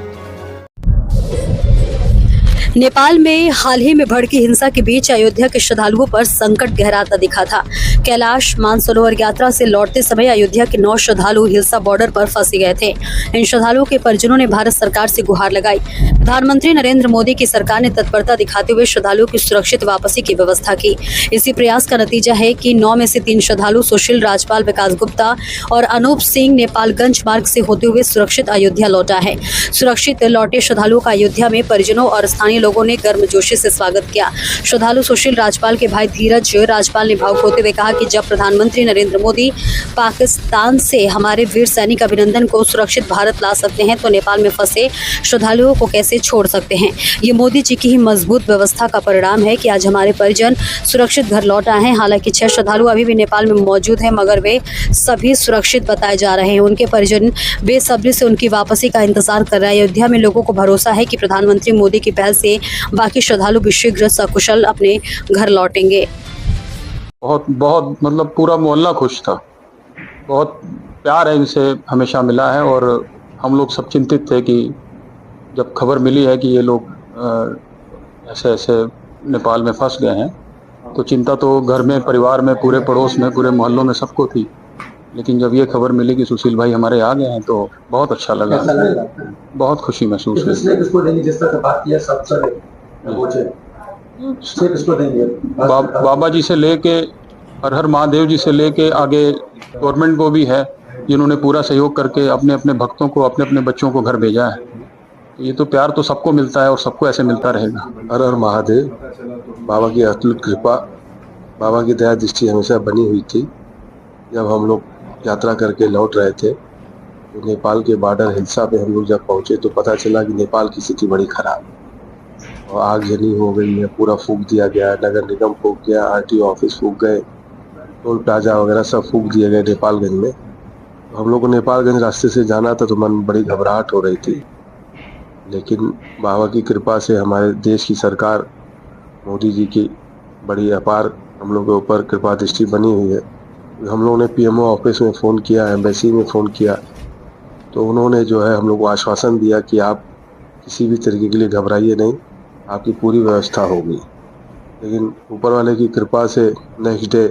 नेपाल में हाल ही में भड़की हिंसा के बीच अयोध्या के श्रद्धालुओं पर संकट गहराता दिखा था। कैलाश मानसरोवर यात्रा से लौटते समय अयोध्या के 9 श्रद्धालु हिल्सा बॉर्डर पर फंसे गए थे। इन श्रद्धालुओं के परिजनों ने भारत सरकार से गुहार लगाई। प्रधानमंत्री नरेंद्र मोदी की सरकार ने तत्परता दिखाते हुए श्रद्धालुओं की सुरक्षित वापसी की व्यवस्था की। इसी प्रयास का नतीजा है कि 9 में से 3 श्रद्धालु सुशील राजपाल, विकास गुप्ता और अनूप सिंह नेपालगंज मार्ग से होते हुए सुरक्षित अयोध्या लौटा है। सुरक्षित लौटे श्रद्धालुओं का अयोध्या में परिजनों और स्थानीय लोगों ने गर्मजोशी से स्वागत किया। श्रद्धालु सुशील राजपाल के भाई धीरज राजपाल ने भावुक होते हुए कहा कि जब प्रधानमंत्री नरेंद्र मोदी पाकिस्तान से हमारे वीर सैनिक अभिनंदन को सुरक्षित भारत ला सकते हैं, तो नेपाल में फंसे श्रद्धालुओं को कैसे छोड़ सकते हैं। ये मोदी जी की ही मजबूत व्यवस्था का परिणाम है कि आज हमारे परिजन सुरक्षित घर लौट आए हैं। हालांकि 6 श्रद्धालु अभी भी नेपाल में मौजूद हैं, मगर वे सभी सुरक्षित बताए जा रहे हैं। उनके परिजन बेसब्री से उनकी वापसी का इंतजार कर रहे हैं। अयोध्या में लोगों को भरोसा है कि प्रधानमंत्री मोदी की पहल से बाकी श्रद्धालु भी शीघ्र सकुशल अपने घर लौटेंगे। बहुत मतलब पूरा मोहल्ला खुश था। बहुत प्यार है इनसे हमेशा मिला है और हम लोग सब चिंतित थे कि जब खबर मिली है कि ये लोग ऐसे ऐसे नेपाल में फंस गए हैं, तो चिंता तो घर में, परिवार में, पूरे पड़ोस में, पूरे मोहल्लों में सबको थी। लेकिन जब ये खबर मिली कि सुशील भाई हमारे आ गए हैं तो बहुत अच्छा लगा, बहुत खुशी महसूस हुई। बाबा जी से लेके हर हर महादेव जी से लेके आगे गवर्नमेंट को भी है, जिन्होंने पूरा सहयोग करके अपने अपने भक्तों को, अपने अपने बच्चों को घर भेजा है। ये तो प्यार तो सबको मिलता है और सबको ऐसे मिलता रहेगा। हर हर महादेव। बाबा की अतुलित कृपा, बाबा की दया दृष्टि हमेशा बनी हुई थी। जब हम लोग यात्रा करके लौट रहे थे तो नेपाल के बॉर्डर हिल्सा पे हम लोग जब पहुंचे तो पता चला कि नेपाल की स्थिति बड़ी खराब है और आगजनी हो गई है। पूरा फूंक दिया गया, नगर निगम फूंक गया, आरटीओ ऑफिस फूंक गए, टोल प्लाजा वगैरह सब फूंक दिए गए नेपालगंज में। हम लोग को नेपालगंज रास्ते से जाना था तो मन बड़ी घबराहट हो रही थी, लेकिन बाबा की कृपा से हमारे देश की सरकार, मोदी जी की बड़ी अपार हम लोग के ऊपर कृपा दृष्टि बनी हुई है। हम लोगों ने पीएमओ ऑफिस में फ़ोन किया, एम्बेसी में फ़ोन किया, तो उन्होंने जो है हम लोग को आश्वासन दिया कि आप किसी भी तरीके के लिए घबराइए नहीं, आपकी पूरी व्यवस्था होगी। लेकिन ऊपर वाले की कृपा से नेक्स्ट डे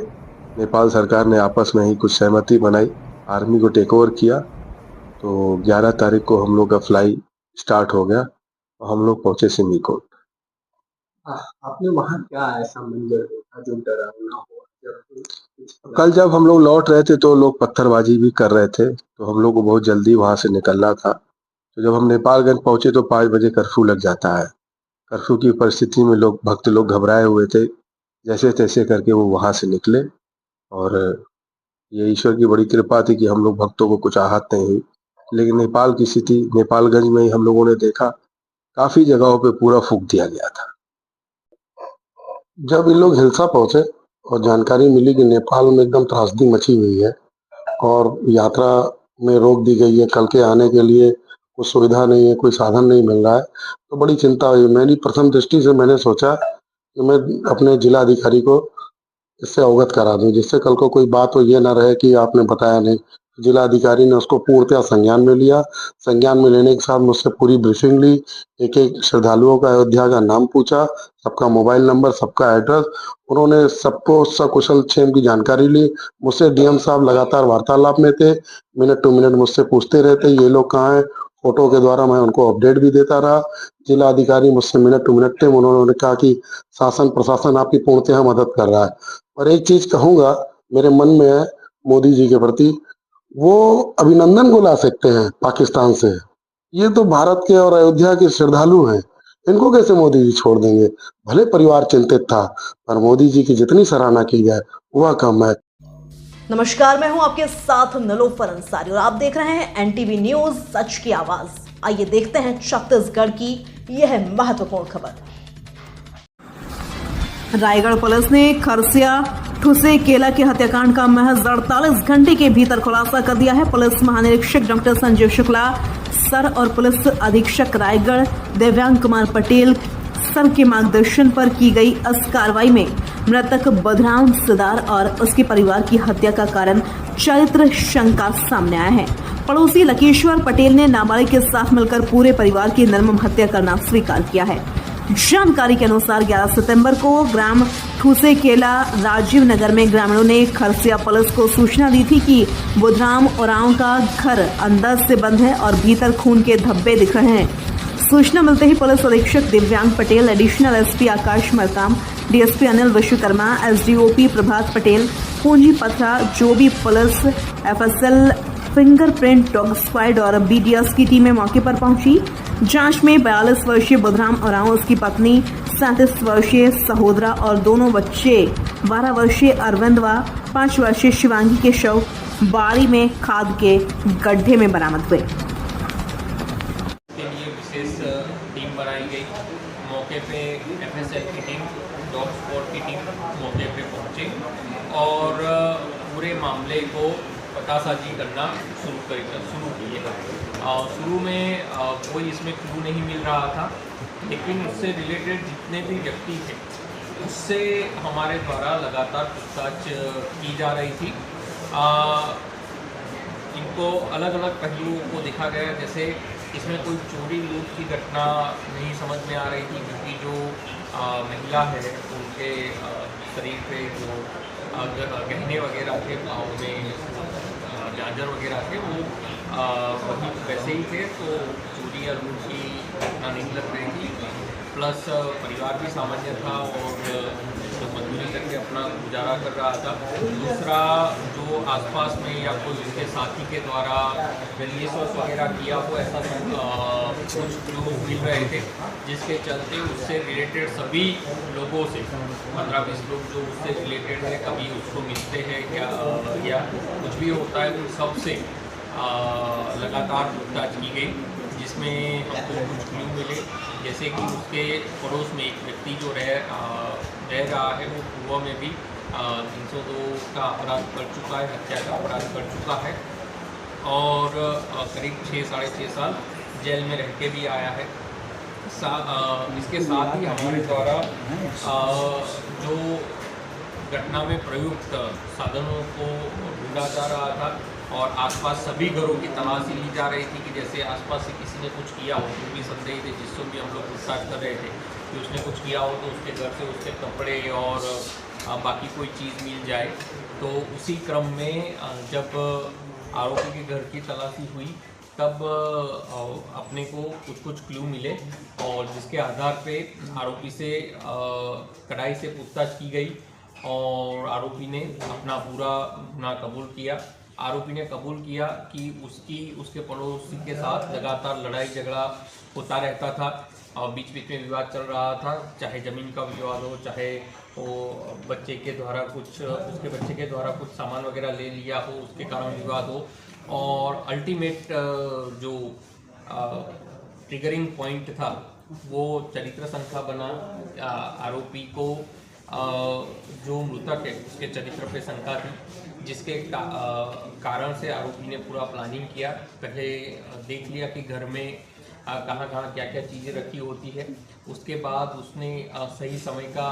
नेपाल सरकार ने आपस में ही कुछ सहमति बनाई, आर्मी को टेक ओवर किया, तो 11 तारीख को हम लोग का फ्लाई स्टार्ट हो गया और हम लोग पहुँचे सिमिकोट। आपने वहाँ क्या ऐसा मंजर देखा जो डरावना हुआ? कल जब हम लोग लौट रहे थे तो लोग पत्थरबाजी भी कर रहे थे, तो हम लोग को बहुत जल्दी वहां से निकलना था। तो जब हम नेपालगंज पहुंचे तो 5 बजे कर्फ्यू लग जाता है। कर्फ्यू की परिस्थिति में भक्त लोग घबराए हुए थे। जैसे तैसे करके वो वहां से निकले और ये ईश्वर की बड़ी कृपा थी कि हम लोग भक्तों को कुछ आहत नहीं हुई। लेकिन नेपाल की स्थिति, नेपालगंज में ही हम लोगों ने देखा काफी जगहों पे पूरा फूंक दिया गया था। जब इन लोग हिल्सा पहुंचे और जानकारी मिली कि नेपाल में एकदम त्रासदी मची हुई है और यात्रा में रोक दी गई है, कल के आने के लिए कोई सुविधा नहीं है, कोई साधन नहीं मिल रहा है, तो बड़ी चिंता हुई। मेरी प्रथम दृष्टि से मैंने सोचा कि मैं अपने जिला अधिकारी को इससे अवगत करा दूं, जिससे कल को कोई बात हो ये ना रहे कि आपने बताया नहीं। जिला अधिकारी ने उसको पूर्णतया संज्ञान में लिया। संज्ञान में लेने के साथ मुझसे पूरी ब्रीफिंग ली, एक एक श्रद्धालुओं का अयोध्या का नाम पूछा, सबका मोबाइल नंबर, सबका एड्रेस, उन्होंने सबको सकुशल क्षेम की जानकारी ली। मुझसे डीएम साहब लगातार वार्तालाप में थे, मिनट टू मिनट मुझसे पूछते रहते ये लोग कहाँ हैं, फोटो के द्वारा मैं उनको अपडेट भी देता रहा। जिला अधिकारी मुझसे मिनट टू मिनट थे, उन्होंने कहा कि शासन प्रशासन आपकी पूर्णतः मदद कर रहा है। और एक चीज कहूंगा मेरे मन में है मोदी जी के प्रति, वो अभिनंदन को ला सकते हैं पाकिस्तान से, ये तो भारत के और अयोध्या के श्रद्धालु हैं, इनको कैसे मोदी जी छोड़ देंगे। भले परिवार चिंतित था, पर मोदी जी की जितनी सराहना की जाए वह कम है। नमस्कार, मैं हूं आपके साथ नलोफर अंसारी और आप देख रहे हैं एनटीवी न्यूज सच की आवाज। आइए देखते हैं छत्तीसगढ़ की यह महत्वपूर्ण खबर। रायगढ़ पुलिस ने खरसिया ठुसे केला के हत्याकांड का महज 48 घंटे के भीतर खुलासा कर दिया है। पुलिस महानिरीक्षक डॉक्टर संजीव शुक्ला सर और पुलिस अधीक्षक रायगढ़ दिव्यांग कुमार पटेल सर के मार्गदर्शन पर की गई इस कार्रवाई में मृतक बदराम सिदार और उसके परिवार की हत्या का कारण चरित्र शंका सामने आया है। पड़ोसी लकेश्वर पटेल ने नाबालिग के साथ मिलकर पूरे परिवार की निर्मम हत्या करना स्वीकार किया है। जानकारी के अनुसार 11 सितंबर को ग्राम ठूसे केला राजीव नगर में ग्रामीणों ने खरसिया पुलिस को सूचना दी थी कि बुधराम ओरांव का घर अंदर से बंद है और भीतर खून के धब्बे दिख रहे हैं। सूचना मिलते ही पुलिस अधीक्षक दिव्यांग पटेल, एडिशनल एसपी आकाश मरकाम, डीएसपी अनिल विश्वकर्मा, एसडीओपी प्रभात पटेल, पूंजी पथरा, जो भी police, FSL, fingerprint dog squad और बीडीएस की टीमें मौके पर पहुंची। जांच में 42 वर्षीय बुधराम ओरांव, उसकी पत्नी 37 वर्षीय सहोदरा और दोनों बच्चे 12 वर्षीय अरविंद व 5 वर्षीय शिवांगी के शव बाड़ी में खाद के गड्ढे में बरामद हुए। विशेष टीम बनाई गई। मौके पे एफएसएल की टीम, डॉग स्क्वाड की टीम मौके पे पहुंचे और पूरे मामले को पतासाजी करना शुरू किए। शुरू में कोई इसमें क्लू नहीं मिल रहा था, लेकिन उससे रिलेटेड जितने भी व्यक्ति थे उससे हमारे द्वारा लगातार पूछताछ की जा रही थी। इनको अलग अलग पहलुओं को देखा गया, जैसे इसमें कोई चोरी लूट की घटना नहीं समझ में आ रही थी, क्योंकि जो महिला है उनके शरीर पे जो गहने वगैरह थे, पाँव में झांझर वगैरह थे, वो वही वैसे ही थे, तो चोरी या लूट की घटना नहीं लग रही थी। प्लस परिवार भी सामान्य था और मजदूरी करके अपना गुजारा कर रहा था। दूसरा, जो आसपास में या कोई उसके साथी के द्वारा रिलीज वगैरह किया हो, ऐसा कुछ लोग मिल रहे थे, जिसके चलते उससे रिलेटेड सभी लोगों से 15-20 लोग जो उससे रिलेटेड है, कभी उसको मिलते हैं क्या या कुछ भी होता है, उन सब से लगातार पूछताछ की गई, जिसमें हमको कुछ क्लू मिले। जैसे कि उसके पड़ोस में एक व्यक्ति जो रह रहा है, वो पूर्व में भी 302 का अपराध कर चुका है, हत्या का अपराध कर चुका है और करीब 6-6.5 साल जेल में रह के भी आया है। इसके साथ ही हमारे द्वारा जो घटना में प्रयुक्त साधनों को ढूंढा जा रहा था और आसपास सभी घरों की तलाशी ली जा रही थी कि जैसे आसपास से किसी ने कुछ किया हो, जो भी संदेह थे, जिससे भी हम लोग पूछताछ कर रहे थे कि उसने कुछ किया हो, तो उसके घर से उसके कपड़े और बाकी कोई चीज़ मिल जाए। तो उसी क्रम में जब आरोपी के घर की तलाशी हुई तब अपने को कुछ कुछ क्लू मिले और जिसके आधार पे आरोपी से कड़ाई से पूछताछ की गई और आरोपी ने अपना पूरा गुनाह कबूल किया। आरोपी ने कबूल किया कि उसके पड़ोसी के साथ लगातार लड़ाई झगड़ा होता रहता था और बीच बीच में विवाद चल रहा था, चाहे ज़मीन का विवाद हो, चाहे वो उसके बच्चे के द्वारा कुछ सामान वगैरह ले लिया हो, उसके कारण विवाद हो। और अल्टीमेट जो ट्रिगरिंग पॉइंट था वो चरित्र शंका बना। आरोपी को जो मृतक है उसके चरित्र पे शंका थी, जिसके कारण से आरोपी ने पूरा प्लानिंग किया। पहले देख लिया कि घर में कहाँ क्या क्या चीज़ें रखी होती है। उसके बाद उसने सही समय का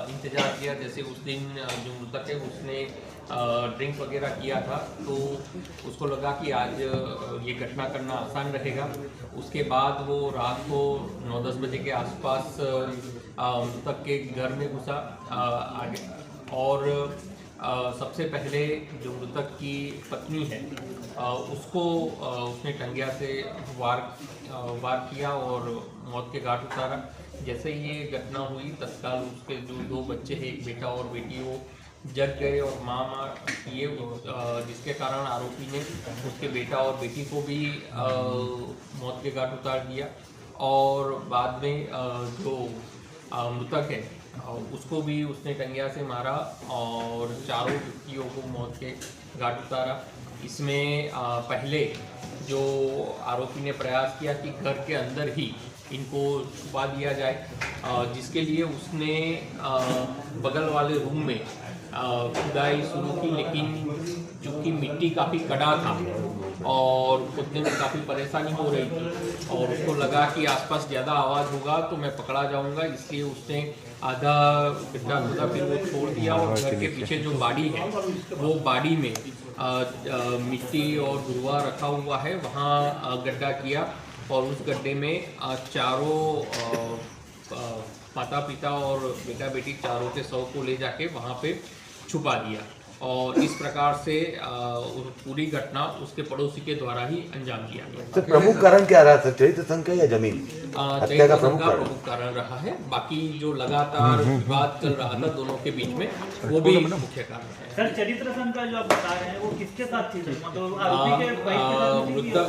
इंतज़ार किया। जैसे उस दिन जो मृतक है उसने ड्रिंक वगैरह किया था, तो उसको लगा कि आज ये घटना करना आसान रहेगा। उसके बाद वो रात को 9-10 बजे के आसपास मृतक के घर में घुसा आगे और सबसे पहले जो मृतक की पत्नी है उसको उसने टंगिया से वार किया और मौत के घाट उतारा। जैसे ही ये घटना हुई तत्काल उसके जो 2 बच्चे हैं, एक बेटा और बेटी, वो जग गए और मार किए, जिसके कारण आरोपी ने उसके बेटा और बेटी को भी मौत के घाट उतार दिया। और बाद में जो मृतक है उसको भी उसने टंगिया से मारा और चारों व्यक्तियों को मौत के घाट उतारा। इसमें पहले जो आरोपी ने प्रयास किया कि घर के अंदर ही इनको छुपा दिया जाए, जिसके लिए उसने बगल वाले रूम में खुदाई शुरू की, लेकिन चूँकि मिट्टी काफ़ी कड़ा था और खुदने में काफ़ी परेशानी हो रही थी और उसको लगा कि आसपास ज़्यादा आवाज़ होगा तो मैं पकड़ा जाऊंगा, इसलिए उसने आधा गड्ढा खोदा, फिर वो छोड़ दिया और घर के पीछे जो बाड़ी है वो बाड़ी में मिट्टी और गुरुआ रखा हुआ है, वहाँ गड्ढा किया और उस गड्ढे में चारों माता पिता और बेटा बेटी चारों के शव को ले जाके वहाँ पे छुपा दिया। और इस प्रकार से पूरी घटना उसके पड़ोसी के द्वारा ही अंजाम दिया गया। तो प्रमुख कारण क्या रहा था, चरित्र शंका या जमीन? हत्या का प्रमुख कारण रहा है। बाकी जो लगातार विवाद चल रहा था दोनों के बीच में वो भी मुख्य कारण है। सर, चरित्र शंका जो आप बता रहे हैं वो किसके साथ थी? मतलब आरोपी के मृतक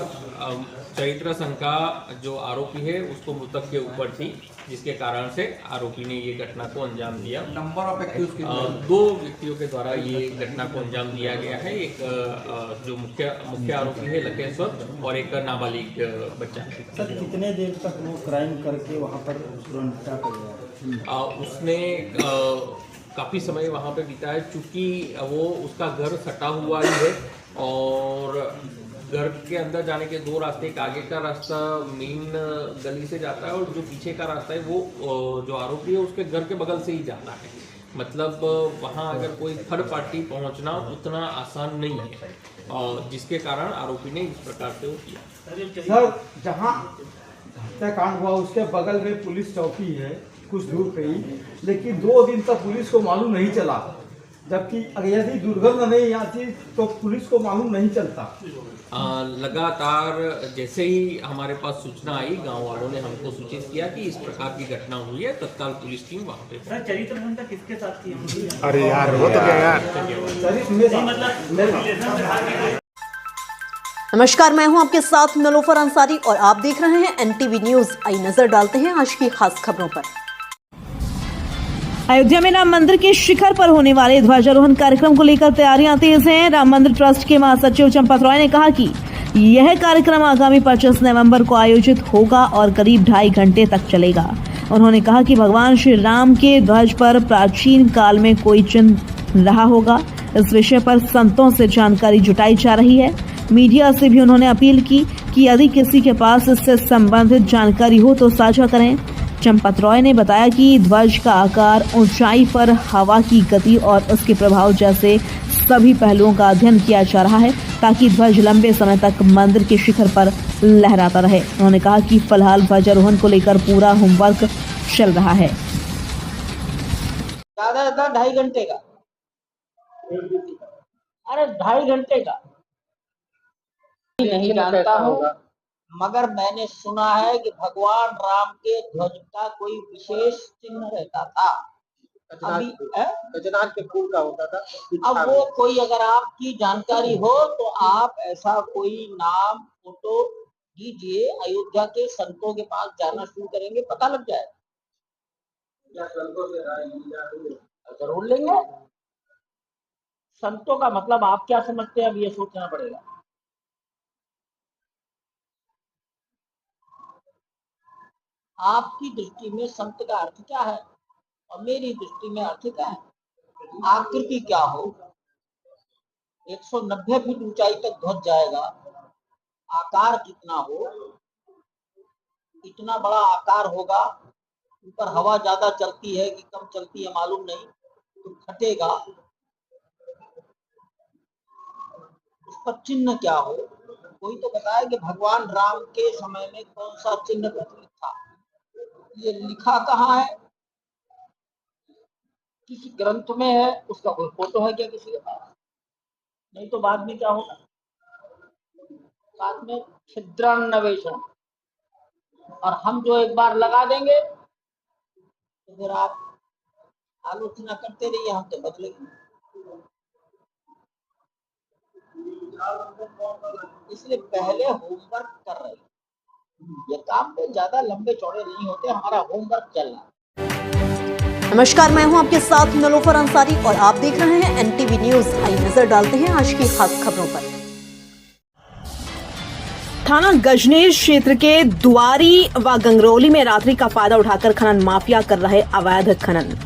चरित्र शंका जो आरोपी है उसको मृतक के ऊपर थी, जिसके कारण से आरोपी ने ये घटना को अंजाम दिया। नंबर ऑफ एक्यूज 2 व्यक्तियों के द्वारा ये घटना को अंजाम दिया गया है। एक जो मुख्य आरोपी है लकेश्वर और एक नाबालिग बच्चा। सर, कितने देर तक वो क्राइम करके वहाँ पर निपटा कर गया? उसने काफ़ी समय वहाँ पे बिताया, चूँकि वो उसका घर सटा हुआ ही है और घर के अंदर जाने के 2 रास्ते, एक आगे का रास्ता मेन गली से जाता है और जो पीछे का रास्ता है वो जो आरोपी है उसके घर के बगल से ही जाता है। मतलब वहाँ अगर कोई थर्ड पार्टी पहुँचना उतना आसान नहीं है और जिसके कारण आरोपी ने इस प्रकार से वो किया। सर, जहाँ हत्याकांड हुआ उसके बगल में पुलिस चौकी है कुछ दूर पे ही, लेकिन 2 दिन तक पुलिस को मालूम नहीं चला, जबकि अगर यदि दुर्गंध नहीं आती तो पुलिस को मालूम नहीं चलता। लगातार जैसे ही हमारे पास सूचना आई, गांव वालों ने हमको सूचित किया कि इस प्रकार की घटना हुई है, तत्काल पुलिस टीम वहाँ पे। सर, चरित्र शंका किसके साथ थी? अरे यार, वो तो क्या यार। नमस्कार, मैं हूं आपके साथ नलोफर अंसारी और आप देख रहे हैं एनटीवी न्यूज। आई नजर डालते हैं आज की खास खबरों पर। अयोध्या में राम मंदिर के शिखर पर होने वाले ध्वजारोहण कार्यक्रम को लेकर तैयारियां तेज हैं। राम मंदिर ट्रस्ट के महासचिव चंपत रॉय ने कहा कि यह कार्यक्रम आगामी 25 नवंबर को आयोजित होगा और करीब 2.5 घंटे तक चलेगा। उन्होंने कहा कि भगवान श्री राम के ध्वज पर प्राचीन काल में कोई चिन्ह रहा होगा। इस विषय पर संतों से जानकारी जुटाई जा रही है। मीडिया से भी उन्होंने अपील की कि यदि किसी के पास इससे संबंधित जानकारी हो तो साझा करें। चंपत रॉय ने बताया कि ध्वज का आकार, ऊंचाई पर हवा की गति और उसके प्रभाव जैसे सभी पहलुओं का अध्ययन किया जा रहा है ताकि ध्वज लंबे समय तक मंदिर के शिखर पर लहराता रहे। उन्होंने कहा कि फिलहाल ध्वजारोहण को लेकर पूरा होमवर्क चल रहा है। ज्यादा 2.5 घंटे का, अरे 2.5 घंटे का नहीं जानता हूँ, मगर मैंने सुना है कि भगवान राम के ध्वज का कोई विशेष चिन्ह रहता था। अभी गजनाथ के फूल का होता था। अब वो कोई अगर आपकी जानकारी हो तो आप ऐसा कोई नाम फोटो दीजिए, अयोध्या के संतों के पास जाना शुरू करेंगे, पता लग जाए। जरूर लेंगे। संतों का मतलब आप क्या समझते हैं, अब ये सोचना पड़ेगा। आपकी दृष्टि में संत का अर्थ क्या है और मेरी दृष्टि में अर्थ क्या है? आकृति क्या हो? 190 फीट ऊंचाई तक ध्वज जाएगा, आकार कितना हो? इतना बड़ा आकार होगा, ऊपर हवा ज्यादा चलती है कि कम चलती है मालूम नहीं, तो फटेगा। उस पर चिन्ह क्या हो? कोई तो बताए कि भगवान राम के समय में कौन सा चिन्ह प्रचलित था। ये लिखा कहाँ है? किसी ग्रंथ में है? उसका कोई फोटो है क्या किसी के पास? नहीं तो बाद में क्या होगा? बाद में छिद्रान्वेषण, और हम जो एक बार लगा देंगे तो फिर आप आलोचना करते रहिए, हम तो बदलेंगे। इसलिए पहले होमवर्क कर रहे हैं। ये काम पे ज्यादा लंबे चौड़े नहीं होते, हमारा होमवर्क चल रहा है। नमस्कार, मैं हूं आपके साथ नलोफर अंसारी और आप देख रहे हैं एनटीवी न्यूज। आइए नजर डालते हैं आज की खास खबरों पर। थाना गजनेर क्षेत्र के दुआरी व गंगरौली में रात्रि का फायदा उठाकर खनन माफिया कर रहे अवैध खनन।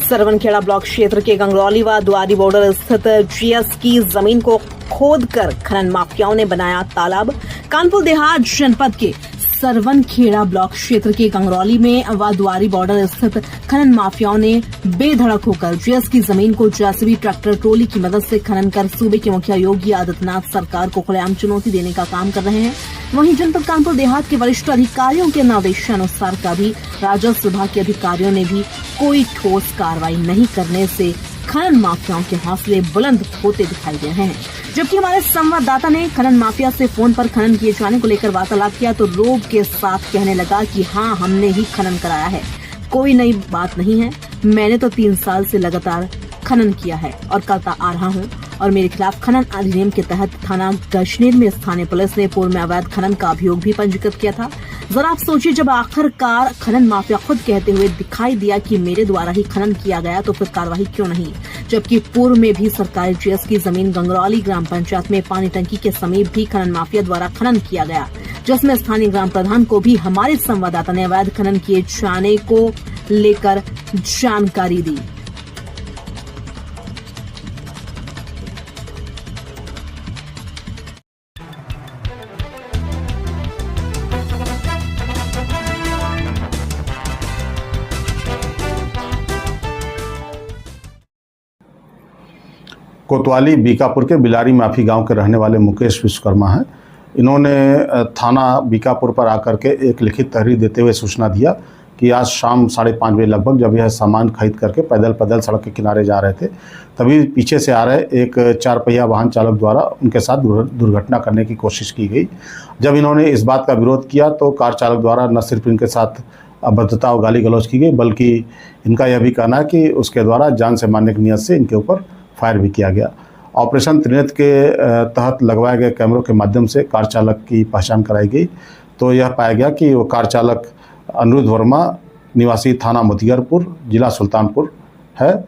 सरवनखेड़ा ब्लॉक क्षेत्र के गंगरौली व दुआरी बॉर्डर स्थित जीएस की जमीन को खोदकर खनन माफियाओं ने बनाया तालाब। कानपुर देहात जनपद के सरवनखेड़ा ब्लॉक क्षेत्र के गंगरौली में व दुआरी बॉर्डर स्थित खनन माफियाओं ने बेधड़क होकर जीएस की जमीन को जेसीबी ट्रैक्टर ट्रोली की मदद से खनन कर सूबे के मुखिया योगी आदित्यनाथ सरकार को खुलेआम चुनौती देने का काम कर रहे हैं। वहीं जनपद कानपुर देहात के वरिष्ठ अधिकारियों के निर्देशानुसार का भी राजस्व विभाग के अधिकारियों ने भी कोई ठोस कार्रवाई नहीं करने से खनन माफियाओं के हौसले बुलंद होते दिखाई दे रहे हैं। जबकि हमारे संवाददाता ने खनन माफिया से फोन पर खनन किए जाने को लेकर वार्तालाप किया तो रोब के साथ कहने लगा कि हाँ, हमने ही खनन कराया है, कोई नई बात नहीं है। मैंने तो 3 साल से लगातार खनन किया है और करता आ रहा हूँ और मेरे खिलाफ खनन अधिनियम के तहत थाना गजनेर में स्थानीय पुलिस ने पूर्व में अवैध खनन का अभियोग भी पंजीकृत किया था। जरा आप सोचिए, जब आखिरकार खनन माफिया खुद कहते हुए दिखाई दिया कि मेरे द्वारा ही खनन किया गया तो फिर कार्रवाई क्यों नहीं? जबकि पूर्व में भी सरकारी जीएस की जमीन गंगरौली ग्राम पंचायत में पानी टंकी के समीप भी खनन माफिया द्वारा खनन किया गया, जिसमें स्थानीय ग्राम प्रधान को भी हमारे संवाददाता ने अवैध खनन किए जाने को लेकर जानकारी दी। कोतवाली बीकापुर के बिलारी माफी गांव के रहने वाले मुकेश विश्वकर्मा हैं। इन्होंने थाना बीकापुर पर आकर के एक लिखित तहरीर देते हुए सूचना दिया कि आज शाम 5:30 बजे लगभग जब यह सामान खरीद करके पैदल सड़क के किनारे जा रहे थे, तभी पीछे से आ रहे एक 4 पहिया वाहन चालक द्वारा उनके साथ दुर्घटना करने की कोशिश की गई। जब इन्होंने इस बात का विरोध किया तो कार चालक द्वारा न सिर्फ इनके साथ अभद्रता और गाली गलौज की गई, बल्कि इनका यह भी कहना है कि उसके द्वारा जान से मारने की नीयत से इनके ऊपर फायर भी किया गया। ऑपरेशन त्रिनेत्र के तहत लगवाए गए कैमरों के माध्यम से कार चालक की पहचान कराई गई तो यह पाया गया कि वो कार चालक अनिरुद्ध वर्मा निवासी थाना मोतिगरपुर जिला सुल्तानपुर है,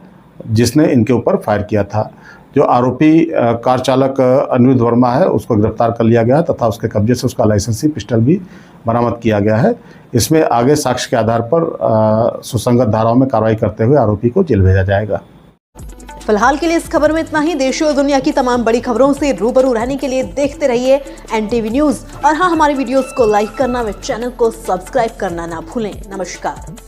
जिसने इनके ऊपर फायर किया था। जो आरोपी कार चालक अनिरुद्ध वर्मा है उसको गिरफ्तार कर लिया गया तथा उसके कब्जे से उसका लाइसेंसी पिस्टल भी बरामद किया गया है। इसमें आगे साक्ष्य के आधार पर सुसंगत धाराओं में कार्रवाई करते हुए आरोपी को जेल भेजा जाएगा। फिलहाल के लिए इस खबर में इतना ही। देश और दुनिया की तमाम बड़ी खबरों से रूबरू रहने के लिए देखते रहिए एनटीवी न्यूज और हाँ, हमारी वीडियोस को लाइक करना व चैनल को सब्सक्राइब करना ना भूलें। नमस्कार।